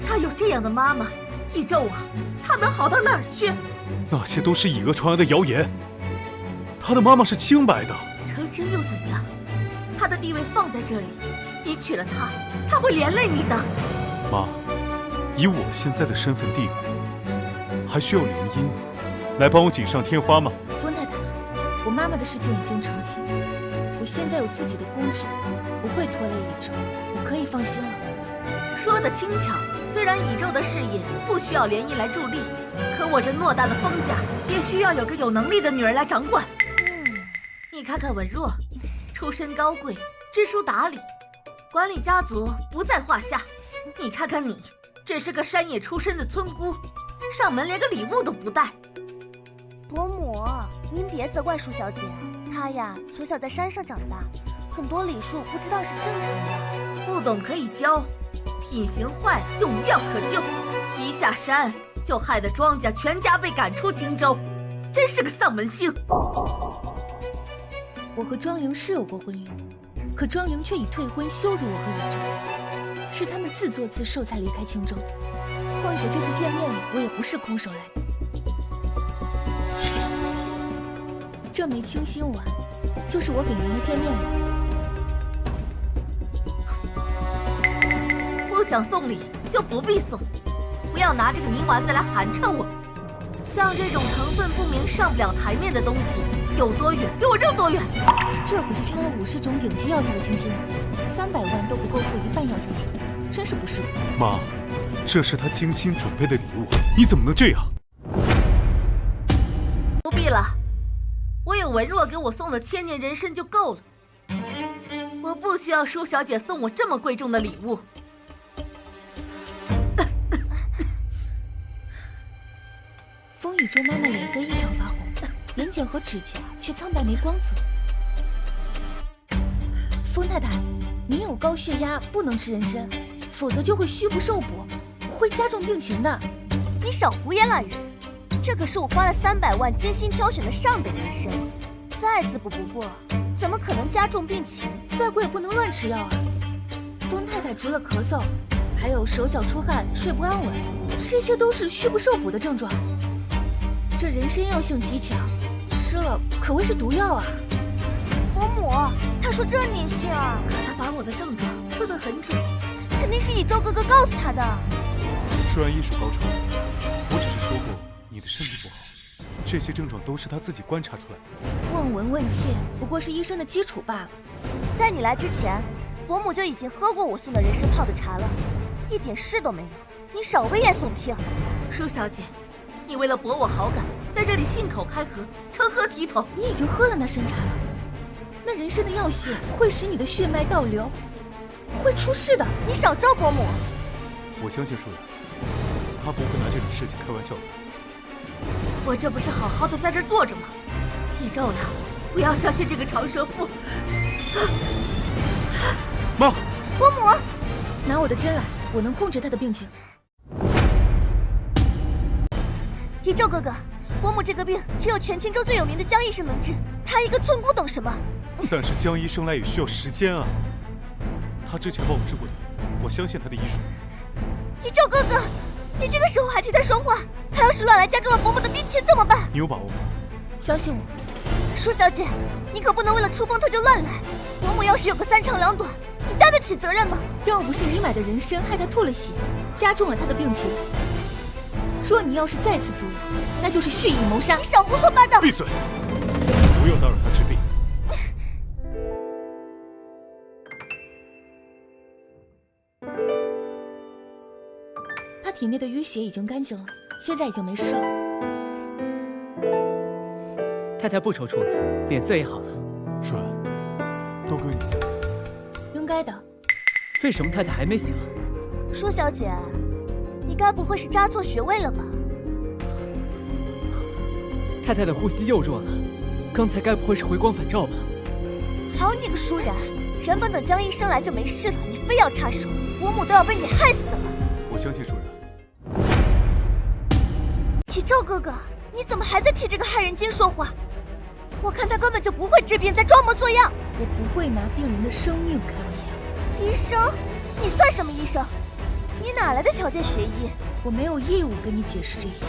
他有這樣的媽媽，一周啊，他能好到哪兒去？那些都是以訛傳訛的謠言。他的媽媽是清白的。澄清又怎樣？他的地位放在這裡，你娶了他，他會連累你的。媽，以我現在的身份地位，還需要聯姻來幫我錦上添花嗎？風太太，我媽媽的事情已經澄清，我現在有自己的工作，不會拖累一周，你可以放心了。說得輕巧，雖然以周的事業不需要聯姻來助力，可我這偌大的封家也需要有個有能力的女人來掌管。你看看文若，出身高貴，知書達理，管理家族不在話下。你看看你，只是個山野出身的村姑，上門連個禮物都不帶。伯母，您別責怪舒小姐，她呀從小在山上長大，很多禮數不知道是正常的。不懂可以教，品行壞就無藥可救，一下山就害得莊家全家被趕出青州，真是個喪門星。我和莊靈是有過婚姻，可莊靈卻以退婚羞辱我和以周，是他們自作自受才離開青州的。況且這次見面我也不是空手來的。這枚清心丸，就是我給您的見面禮。不想送禮就不必送，不要拿這個泥丸子來寒碜我。像這種成分不明、上不了台面的東西，有多遠給我扔多遠。這可是摻了50種頂級藥材的清心丸，300萬都不夠付一半藥材錢，真是不是。媽，這是她精心準備的禮物，你怎麼能這樣？不必了，我有文若給我送的千年人參就夠了，我不需要舒小姐送我這麼貴重的禮物。風雨周媽媽臉色異常發紅，眼瞼和指甲卻蒼白沒光澤。風太太，您有高血壓，不能吃人參，否則就會虛不受補，會加重病情的。你少胡言亂語，這可是我花了300萬精心挑選的上等人參，再自不不過，怎麼可能加重病情？再过也不能亂吃藥啊。封太太除了咳嗽，還有手腳出汗、睡不安穩，這些都是虚不受補的症狀。這人參藥性極強，吃了可謂是毒藥啊！伯母，他說這年性啊，可他把我的症狀說得很準，肯定是以周哥哥告訴他的。虽然医术高超，我只是說過你的身体不好，這些症狀都是他自己觀察出來的。望聞問切不過是醫生的基礎罷了。在你來之前，伯母就已經喝過我送的人參泡的茶了，一點事都沒有。你少危言聳聽。舒小姐，你為了博我好感，在這裡信口開河，成何體統？你已經喝了那參茶了，那人參的藥性會使你的血脈倒流，會出事的。你少招伯母。我相信舒然，他不會拿這種事情開玩笑的。我這不是好好的在這兒坐着嗎？你咒他不要相信這個長舌婦。媽，伯母，拿我的針来，我能控制他的病情。一宙哥哥，伯母这個病只有全青州最有名的江醫生能治，他一個村姑懂什麼？但是江醫生來也需要時間啊。他之前幫我治過的，我相信他的醫術。一宙哥哥，你這個時候還替他說話，他要是亂來加重了伯母的病情怎麼辦？你有把握嗎？相信我。舒小姐，你可不能為了出風頭就亂來。伯母要是有個三長兩短，你擔得起責任嗎？要不是你買的人參害他吐了血，加重了他的病情，若你要是再次阻撓，那就是蓄意謀殺。你少胡說八道！閉嘴！不要打擾他治病。他體內的淤血已經乾淨了，現在已經沒事了。太太不抽搐了，臉色也好了。舒然，都歸你在。應該的。為什麼太太還沒醒？舒小姐，你該不會是扎錯穴位了吧？太太的呼吸又弱了，剛才該不會是回光返照吧？好你個舒然，原本等江醫生來就沒事了，你非要插手，伯母都要被你害死了。我相信舒然。一宙哥哥，你怎麼還在替這個害人精說話？我看他根本就不會治病，在裝模作樣。我不會拿病人的生命開玩笑。醫生？你算什麼醫生？你哪來的條件學醫？我沒有義務跟你解釋這些。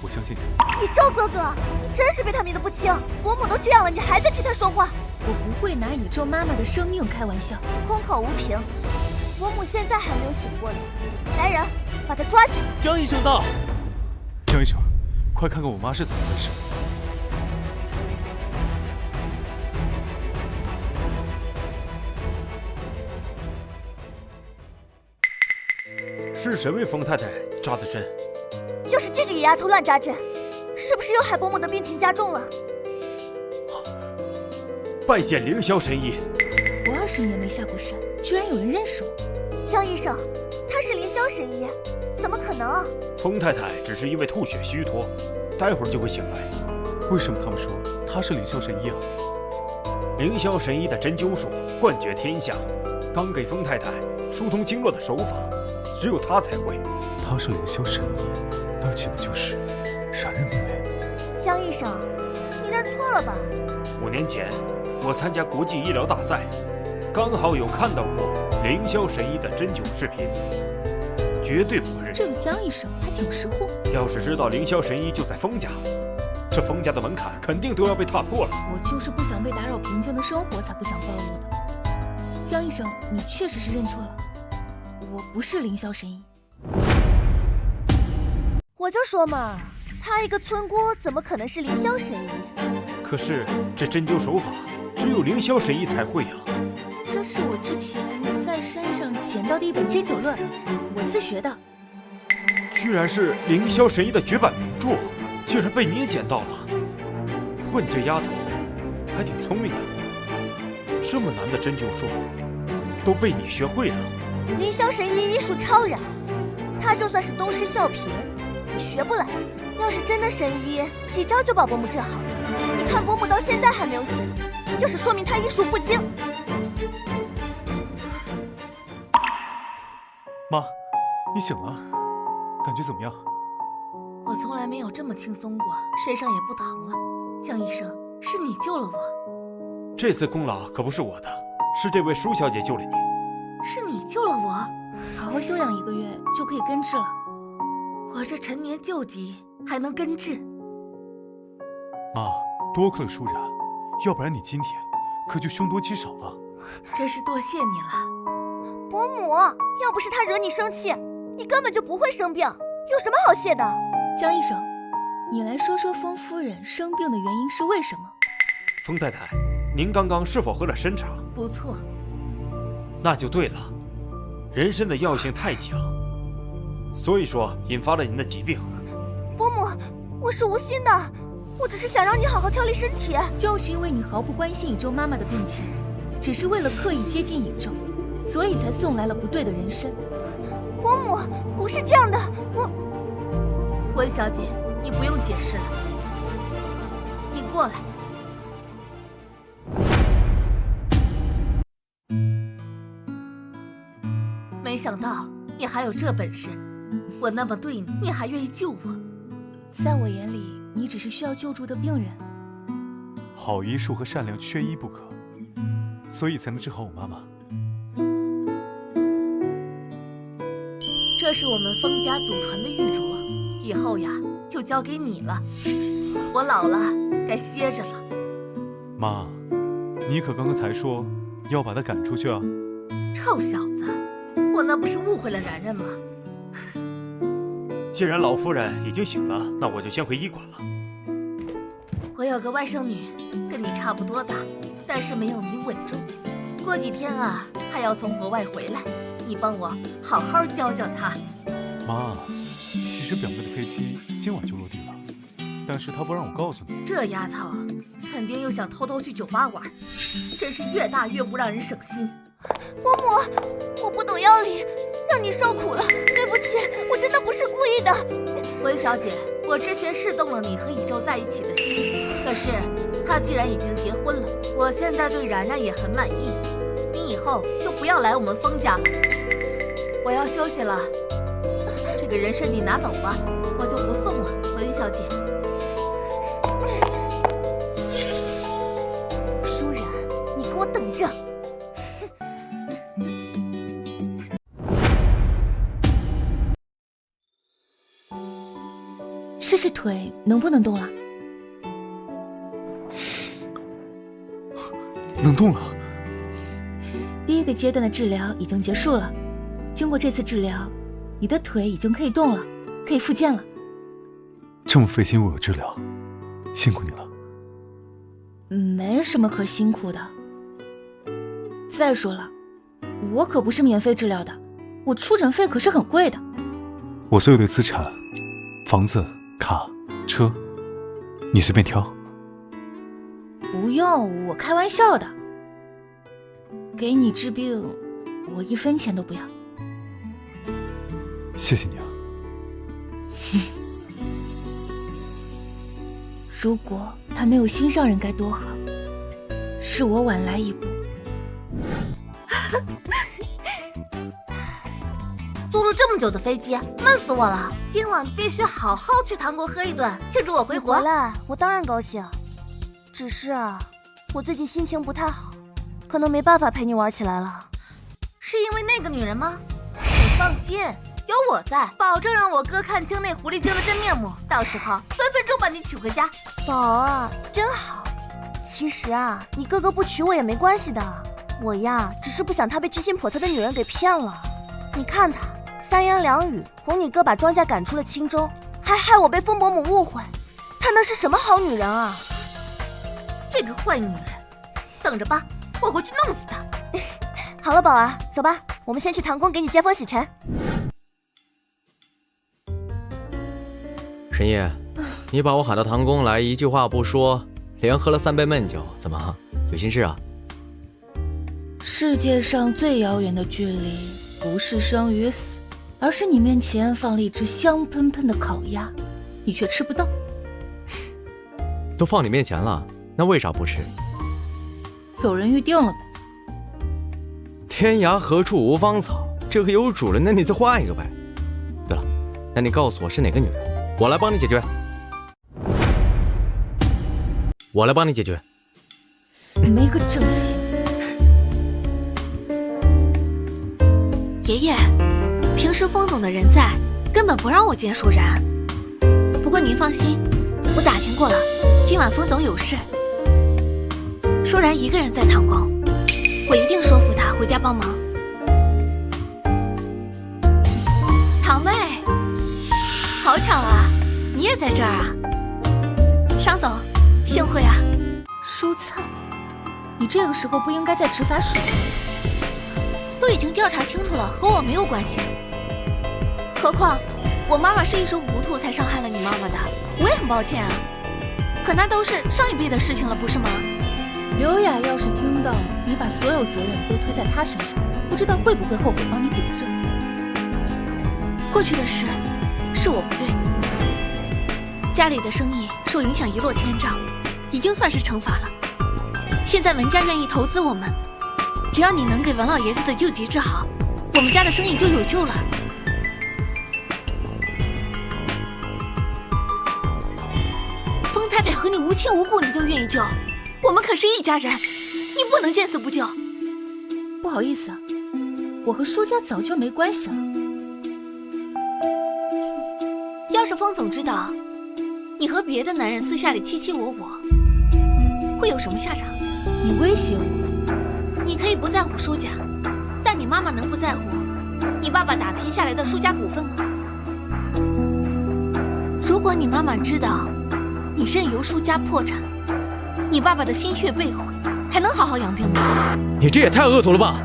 我相信你。一宙哥哥，你真是被他迷得不輕。伯母都這樣了，你還在替他說話？我不會拿宇宙媽媽的生命開玩笑。空口無憑。伯母現在還沒有醒過來，來人，把他抓起來。江醫生到。江醫生，快看看我媽是怎麼回事。是誰為封太太扎的針？就是這個野丫頭亂扎針，是不是又害伯母的病情加重了？拜見凌霄神醫。我20年沒下過山，居然有人認識我。江醫生，他是凌霄神醫，怎麼可能啊？封太太只是因為吐血虛脫，待會兒就會醒來。為什麼他們說他是凌霄神醫啊？凌霄神醫的針灸術冠絕天下，剛給封太太疏通經絡的手法，只有他才會。他是凌霄神醫，那豈不就是殺人命令？江醫生，你認錯了吧？5年前，我參加國際醫療大賽，剛好有看到過凌霄神醫的針灸視頻，絕對不會認錯。這個江醫生還挺識貨。要是知道凌霄神醫就在封家，這封家的門檻肯定都要被踏破了。我就是不想被打擾平靜的生活，才不想暴露的。江醫生，你確實是認錯了，我不是凌霄神醫。我就說嘛，他一個村姑怎麼可能是凌霄神醫？可是這針灸手法只有凌霄神醫才會啊！這是我之前在山上撿到的一本針灸論，我自學的。居然是凌霄神醫的絕版名著，竟然被你也撿到了。不過你這丫頭還挺聰明的，這麼難的針灸術都被你學會了。凌霄神醫醫術超然，他就算是東施效顰，你學不來。要是真的神醫，幾招就把伯母治好了。你看伯母到現在還沒有醒，就是說明他醫術不精。媽，你醒了，感覺怎麼樣？我從來沒有這麼輕鬆過，身上也不疼了。江醫生，是你救了我。这次功劳可不是我的，是这位舒小姐救了你。是你救了我？好好休养1个月就可以根治了。我这陈年旧疾还能根治？妈，多亏了舒然，要不然你今天可就凶多吉少了。真是多谢你了，伯母。要不是他惹你生气，你根本就不会生病，有什么好谢的？江医生，你来说说封夫人生病的原因是为什么？封太太，您刚刚是否喝了参茶？不错。那就对了，人参的药性太强，所以说引发了您的疾病。伯母，我是无心的，我只是想让你好好调理身体。就是因为你毫不關心以宙媽媽的病情，只是為了刻意接近以宙，所以才送來了不對的人參。伯母，不是這樣的，溫小姐，你不用解釋了，你過來。沒想到你還有這本事，我那麼對你，你還願意救我。在我眼裡，你只是需要救助的病人。好醫術和善良缺一不可，所以才能治好我媽媽。這是我們封家祖傳的玉鐲，以後呀就交給你了。我老了，該歇着了。媽，你可剛剛才說要把他趕出去啊？臭小子，我那不是誤會了然然嗎？既然老夫人已經醒了，那我就先回醫館了。我有個外甥女，跟你差不多大，但是沒有你穩重。過幾天啊，她要從國外回來，你幫我好好教教她。媽，其實表妹的飛機今晚就落地了，但是她不讓我告訴你。這丫頭肯定又想偷偷去酒吧玩，真是越大越不讓人省心。伯母，我不懂藥理，讓你受苦了，對不起，我真的不是故意的。溫小姐，我之前是動了你和以宙在一起的心，可是他既然已經結婚了，我現在對然然也很滿意，你以後就不要來我們封家了。我要休息了，這個人參你拿走吧，我就不送了。溫小姐，舒然，你給我等着。試試腿能不能動了？能動了。第1個階段的治療已經結束了，經過這次治療，你的腿已經可以動了，可以復健了。這麼費心為我治療，辛苦你了。沒什麼可辛苦的。再說了，我可不是免費治療的，我出診費可是很貴的。我所有的資產，房子、卡、車，你隨便挑。不用，我開玩笑的。給你治病，我1分錢都不要。謝謝你啊。如果他沒有心上人該多好，是我晚來一步。坐了這麼久的飛機，悶死我了！今晚必須好好去唐國喝一頓，慶祝我回國。回來，我當然高興。只是啊，我最近心情不太好，可能沒辦法陪你玩起來了。是因為那個女人嗎？你放心，有我在，保證讓我哥看清那狐狸精的真面目，到時候分分鐘把你娶回家。寶啊，真好。其實啊，你哥哥不娶我也沒關係的，我呀，只是不想他被居心叵測的女人給騙了。你看他三言兩語哄你哥把莊家趕出了青州，還害我被封伯母誤會，她能是什麼好女人啊？這個壞女人，等着吧，我回去弄死她。好了，寶兒，走吧，我們先去唐宮給你接風洗塵。神醫，你把我喊到唐宮來，一句話不說，連喝了3杯悶酒，怎麼有心事啊？世界上最遙遠的距離，不是生與死，而是你面前放了一隻香噴噴的烤鴨，你卻吃不到。都放你面前了，那為啥不吃？有人預定了唄。天涯何處無芳草，這個有主人，那你再換一個唄。對了，那你告訴我是哪個女人，我來幫你解決。我来帮你解決。沒個正形。爺爺，平時風總的人在，根本不讓我見舒然。不過您放心，我打聽過了，今晚風總有事，舒然一個人在唐宮，我一定說服他回家幫忙。堂妹，好巧啊，你也在這兒啊。商總，幸會啊。舒粲，你這個時候不應該在執法署。都已經調查清楚了，和我沒有關係。何況我媽媽是一時糊塗才傷害了你媽媽的，我也很抱歉啊。可那都是上一輩的事情了，不是嗎？劉雅要是聽到你把所有責任都推在她身上，不知道會不會後悔幫你頂罪。過去的事是我不對，家裡的生意受影響一落千丈，已經算是惩罰了。現在文家願意投資我們，只要你能給文老爺子的舊疾治好，我們家的生意就有救了。风太太和你无亲无故，你都愿意救，我们可是一家人，你不能见死不救。不好意思啊，我和舒家早就沒關係了。要是風總知道你和別的男人私下裡卿卿我我，會有什麼下場？你威脅我？你可以不在乎舒家，但你媽媽能不在乎你爸爸打拼下來的舒家股份嗎？如果你媽媽知道你任由舒家破產，你爸爸的心血被毀，還能好好養病嗎？你這也太惡毒了吧！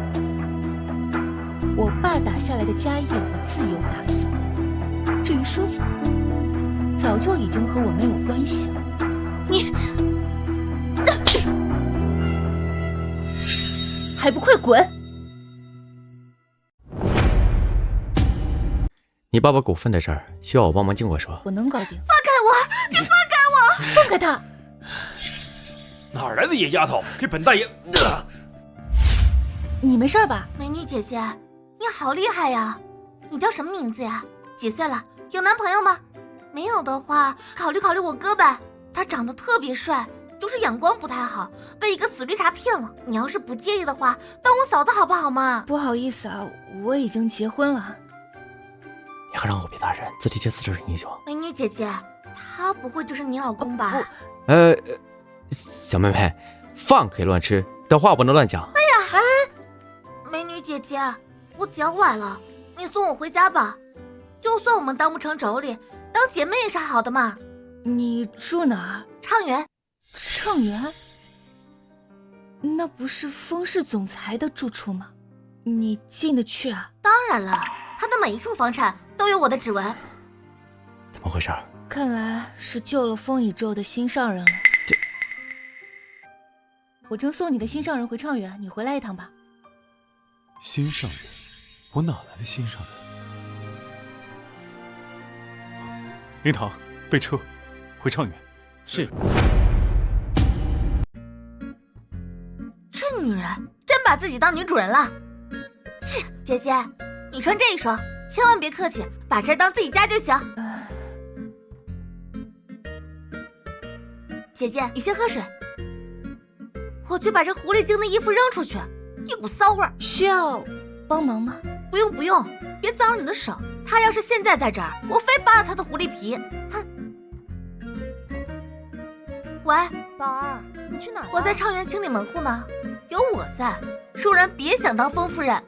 我爸打下來的家業我自有打算，至於舒家，早就已經和我沒有關係了。你還不快滾！你爸爸股份的事兒需要我幫忙經過說。我能搞定。放開我！你放開我！放開他！哪來的野丫頭，給本大爺！你沒事吧？美女姐姐，你好厲害呀！你叫什麼名字呀？幾歲了？有男朋友嗎？沒有的話，考慮考慮我哥唄，他長得特別帥。就是眼光不太好，被一個死綠茶騙了。你要是不介意的話，當我嫂子好不好嘛？不好意思啊，我已經結婚了。你還讓我別大人自己借私人英雄。美女姐姐，他不會就是你老公吧？小妹妹，飯可以亂吃，但話不能亂講。哎呀，美女姐姐，我腳崴了，你送我回家吧。就算我們當不成妯娌，當姐妹也是好的嘛。你住哪兒？暢園。暢園？那不是風氏總裁的住處嗎？你進得去啊？當然了，他的每一處房產都有我的指紋。怎麼回事？看來是救了風宇宙的心上人了。我正送你的心上人回暢園，你回來一趟吧。心上人？我哪來的心上人？靈堂，備車，回暢園。是。這女人真把自己當女主人了。切，姐姐，你穿這一雙，千萬別客氣，把這兒當自己家就行。姐姐，你先喝水。我去把這狐狸精的衣服扔出去，一股騷味兒。需要幫忙嗎？不用不用，別髒了你的手。他要是現在在這兒，我非扒了他的狐狸皮。哼。喂，寶兒，你去哪兒？我在暢園清理門戶呢，有我在，舒然別想當風夫人。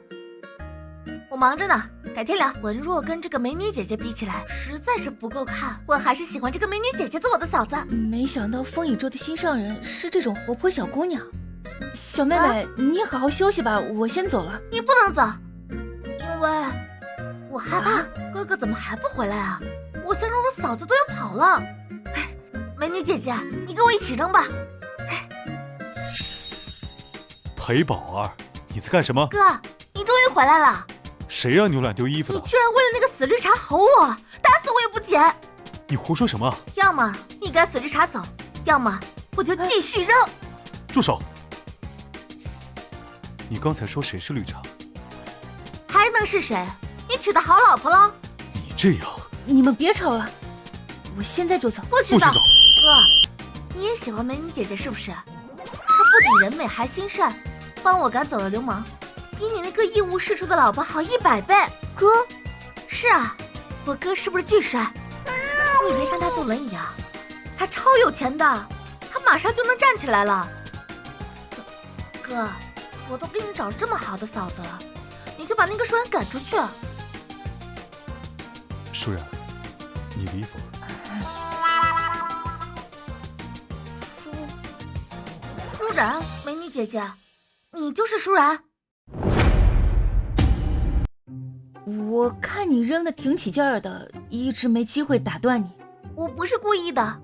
我忙着呢，改天聊。文若跟這個美女姐姐比起來，實在是不夠看，我還是喜歡這個美女姐姐做我的嫂子。沒想到風宇宙的心上人是這種活潑小姑娘。小妹妹，你也好好休息吧，我先走了。你不能走，因為我害怕哥哥怎麼還不回來啊？我相中的嫂子都要跑了。美女姐姐，你跟我一起扔吧。裴寶兒，你在幹什麼？哥，你終於回來了。誰讓你亂丟衣服的？你居然為了那個死綠茶吼我，打死我也不撿。你胡說什麼？要麼你趕死綠茶走，要麼我就繼續扔。住手！你剛才說誰是綠茶？還能是誰？你娶的好老婆嘍。你這樣，你們別吵了，我現在就走。不許走。哥，你也喜歡美女姐姐是不是？她不僅人美還心善，幫我趕走了流氓，比你那個一無是處的老婆好100倍。哥，是啊，我哥是不是巨帥？你別看他坐輪椅啊，他超有錢的，他馬上就能站起來了。哥，我都給你找這麼好的嫂子了，你就把那個舒然趕出去。舒然，你的衣服。舒然，美女姐姐，你就是舒然。我看你扔的挺起勁兒的，一直沒機會打斷你。我不是故意的，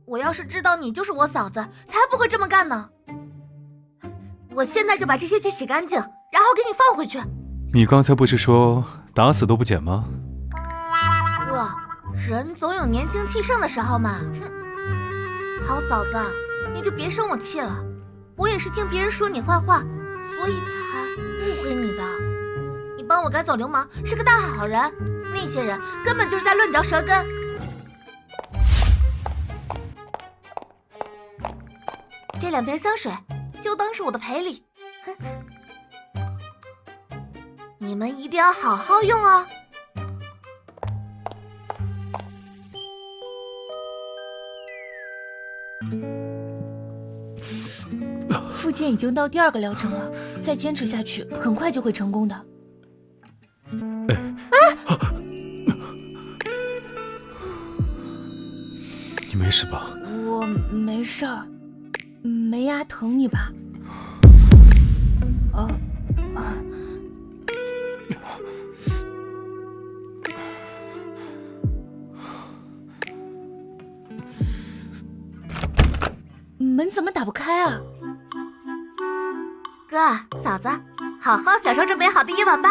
我要是知道你就是我嫂子，才不會這麼幹呢。我現在就把這些去洗乾淨，然後給你放回去。你剛才不是說打死都不剪嗎？哥，人總有年輕氣盛的時候嘛。好嫂子，你就別生我氣了，我也是聽別人說你壞話，所以才誤會你的。你幫我趕走流氓，是個大好人，那些人根本就是在亂嚼舌根。這2瓶香水就當是我的賠禮，哼！你們一定要好好用哦。復健已經到第2個療程了，再堅持下去，很快就會成功的。你沒事吧？我沒事兒，沒壓疼你吧？门怎麼打不開啊？哥，嫂子，好好享受這美好的夜晚吧。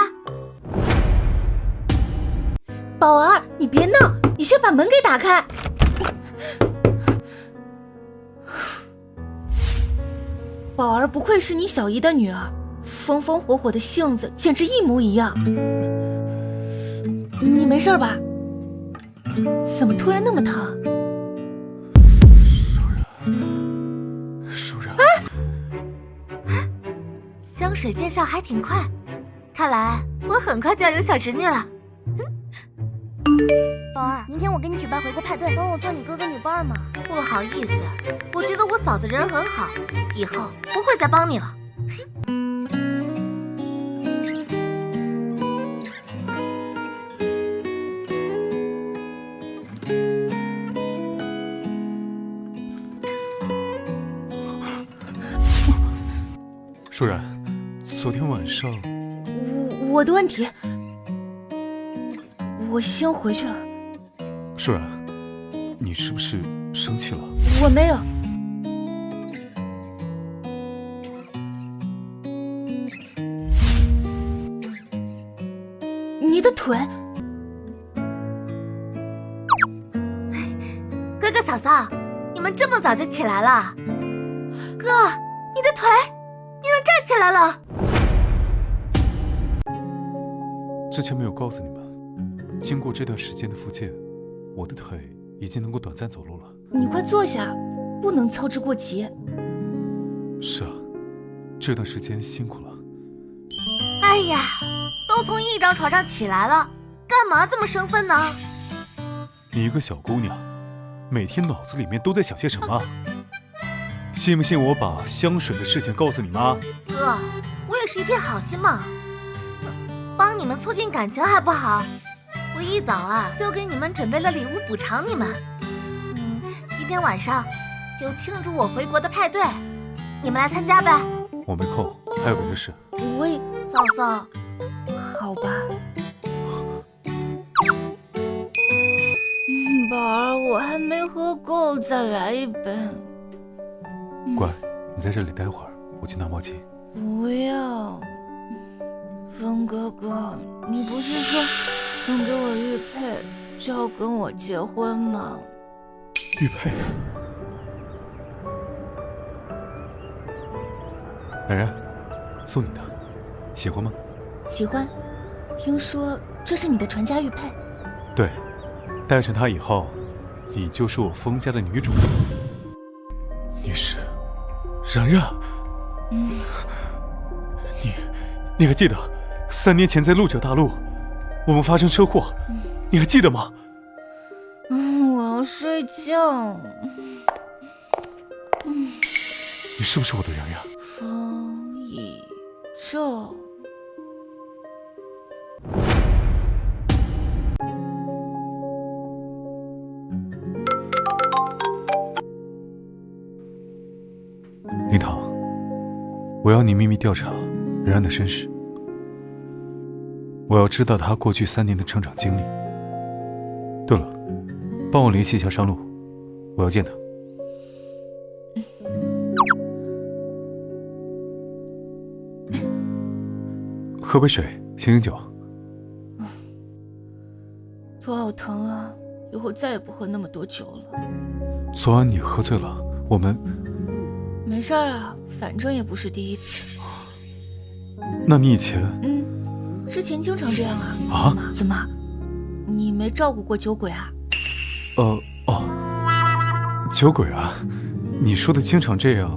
寶兒，你別鬧，你先把門給打開。寶兒不愧是你小姨的女兒，風風火火的性子簡直一模一樣。你沒事吧？怎麼突然那麼疼？舒然，香水見效還挺快，看來我很快就要有小侄女了。寶兒，明天我給你舉辦回國派對，幫我做你哥哥女伴嘛。不好意思，我覺得我嫂子人很好，以後不會再幫你了。舒然，昨天晚上我的問題，我先回去了。舒然，你是不是生氣了？我沒有。你的腿。哥哥嫂嫂，你們這麼早就起來了？哥，你的腿，你能站起來了？之前沒有告訴你們，經過這段時間的復健，我的腿已經能夠短暫走路了。你快坐下，不能操之過急。是啊，這段時間辛苦了。哎呀，都從一張床上起來了，幹嘛這麼生分呢？你一個小姑娘，每天腦子裡面都在想些什麼？信不信我把香水的事情告訴你媽？哥，我也是一片好心嘛，幫你們促進感情還不好？我一早啊就給你們準備了禮物補償你們。今天晚上有慶祝我回國的派對，你們來參加唄。我沒空，還有別的事。我也嫂嫂，好吧。寶兒，我還沒喝夠，再來一杯。乖，你在這裡待會兒，我去拿毛巾。不要，風哥哥，你不是說送給我玉佩就要跟我結婚嗎？玉佩。冉冉，送你的，喜歡嗎？喜歡。聽說這是你的傳家玉佩。對，戴上它以後，你就是我風家的女主。然然，你还记得3年前在鹿角大陆，我们发生車禍，你还记得吗？我要睡觉。你是不是我的然然？风一宙。林堂，我要你秘密調查然然的身世。我要知道他過去3年的成長經歷。對了，幫我聯繫一下商路，我要見他。喝杯水，醒醒酒。头好疼啊，以後再也不喝那麼多酒了。昨晚你喝醉了，我們……沒事啊，反正也不是第一次。那你以前……之前經常這樣啊。啊？怎麼？你沒照顧過酒鬼啊？酒鬼啊？你說的經常這樣，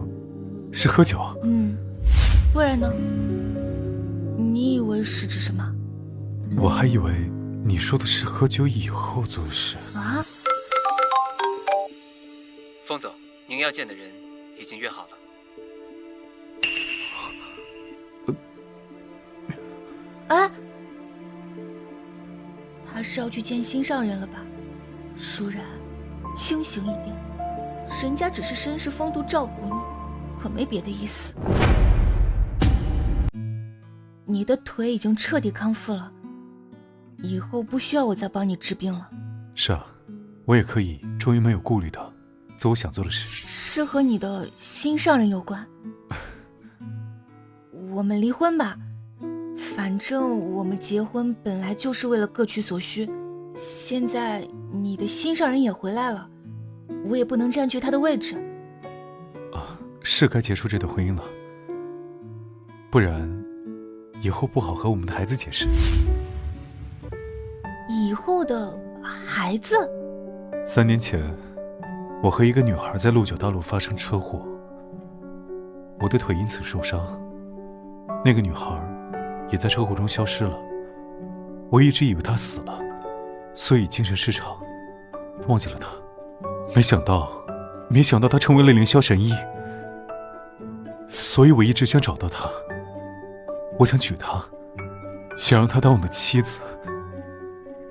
是喝酒？不然呢？你以為是指什麼？我還以為你說的是喝酒以後做的事。啊？風總，您要見的人已經約好了。哎，他是要去見心上人了吧？舒然，清醒一點，人家只是紳士風度照顧你，可沒別的意思。你的腿已經徹底康復了，以後不需要我再幫你治病了。是啊，我也可以終於沒有顧慮的做我想做的事。是和你的心上人有關？我們離婚吧，反正我們結婚本來就是為了各取所需，現在你的心上人也回來了，我也不能佔據他的位置。是該結束這段婚姻了，不然以後不好和我們的孩子解釋。以後的孩子？3年前，我和一個女孩在鹿角大陸發生車禍，我的腿因此受傷，那個女孩也在車禍中消失了。我一直以為她死了，所以精神失常，忘記了她。沒想到她成為了凌霄神醫，所以我一直想找到她。我想娶她，想讓她當我的妻子。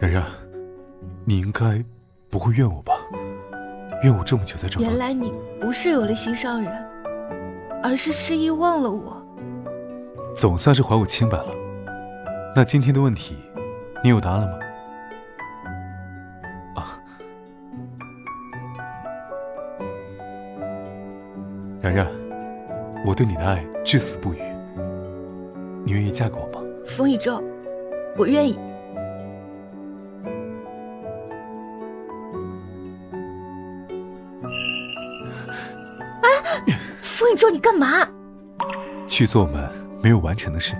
然然，你應該不會怨我吧？怨我這麼久才找到你。原來你不是有了心上人，而是失憶忘了我。總算是還我清白了。那今天的問題，你有答案了嗎？然然，我對你的愛至死不渝，你願意嫁給我嗎？風一宙，我願意。風一宙，你幹嘛？去做我們沒有完成的事。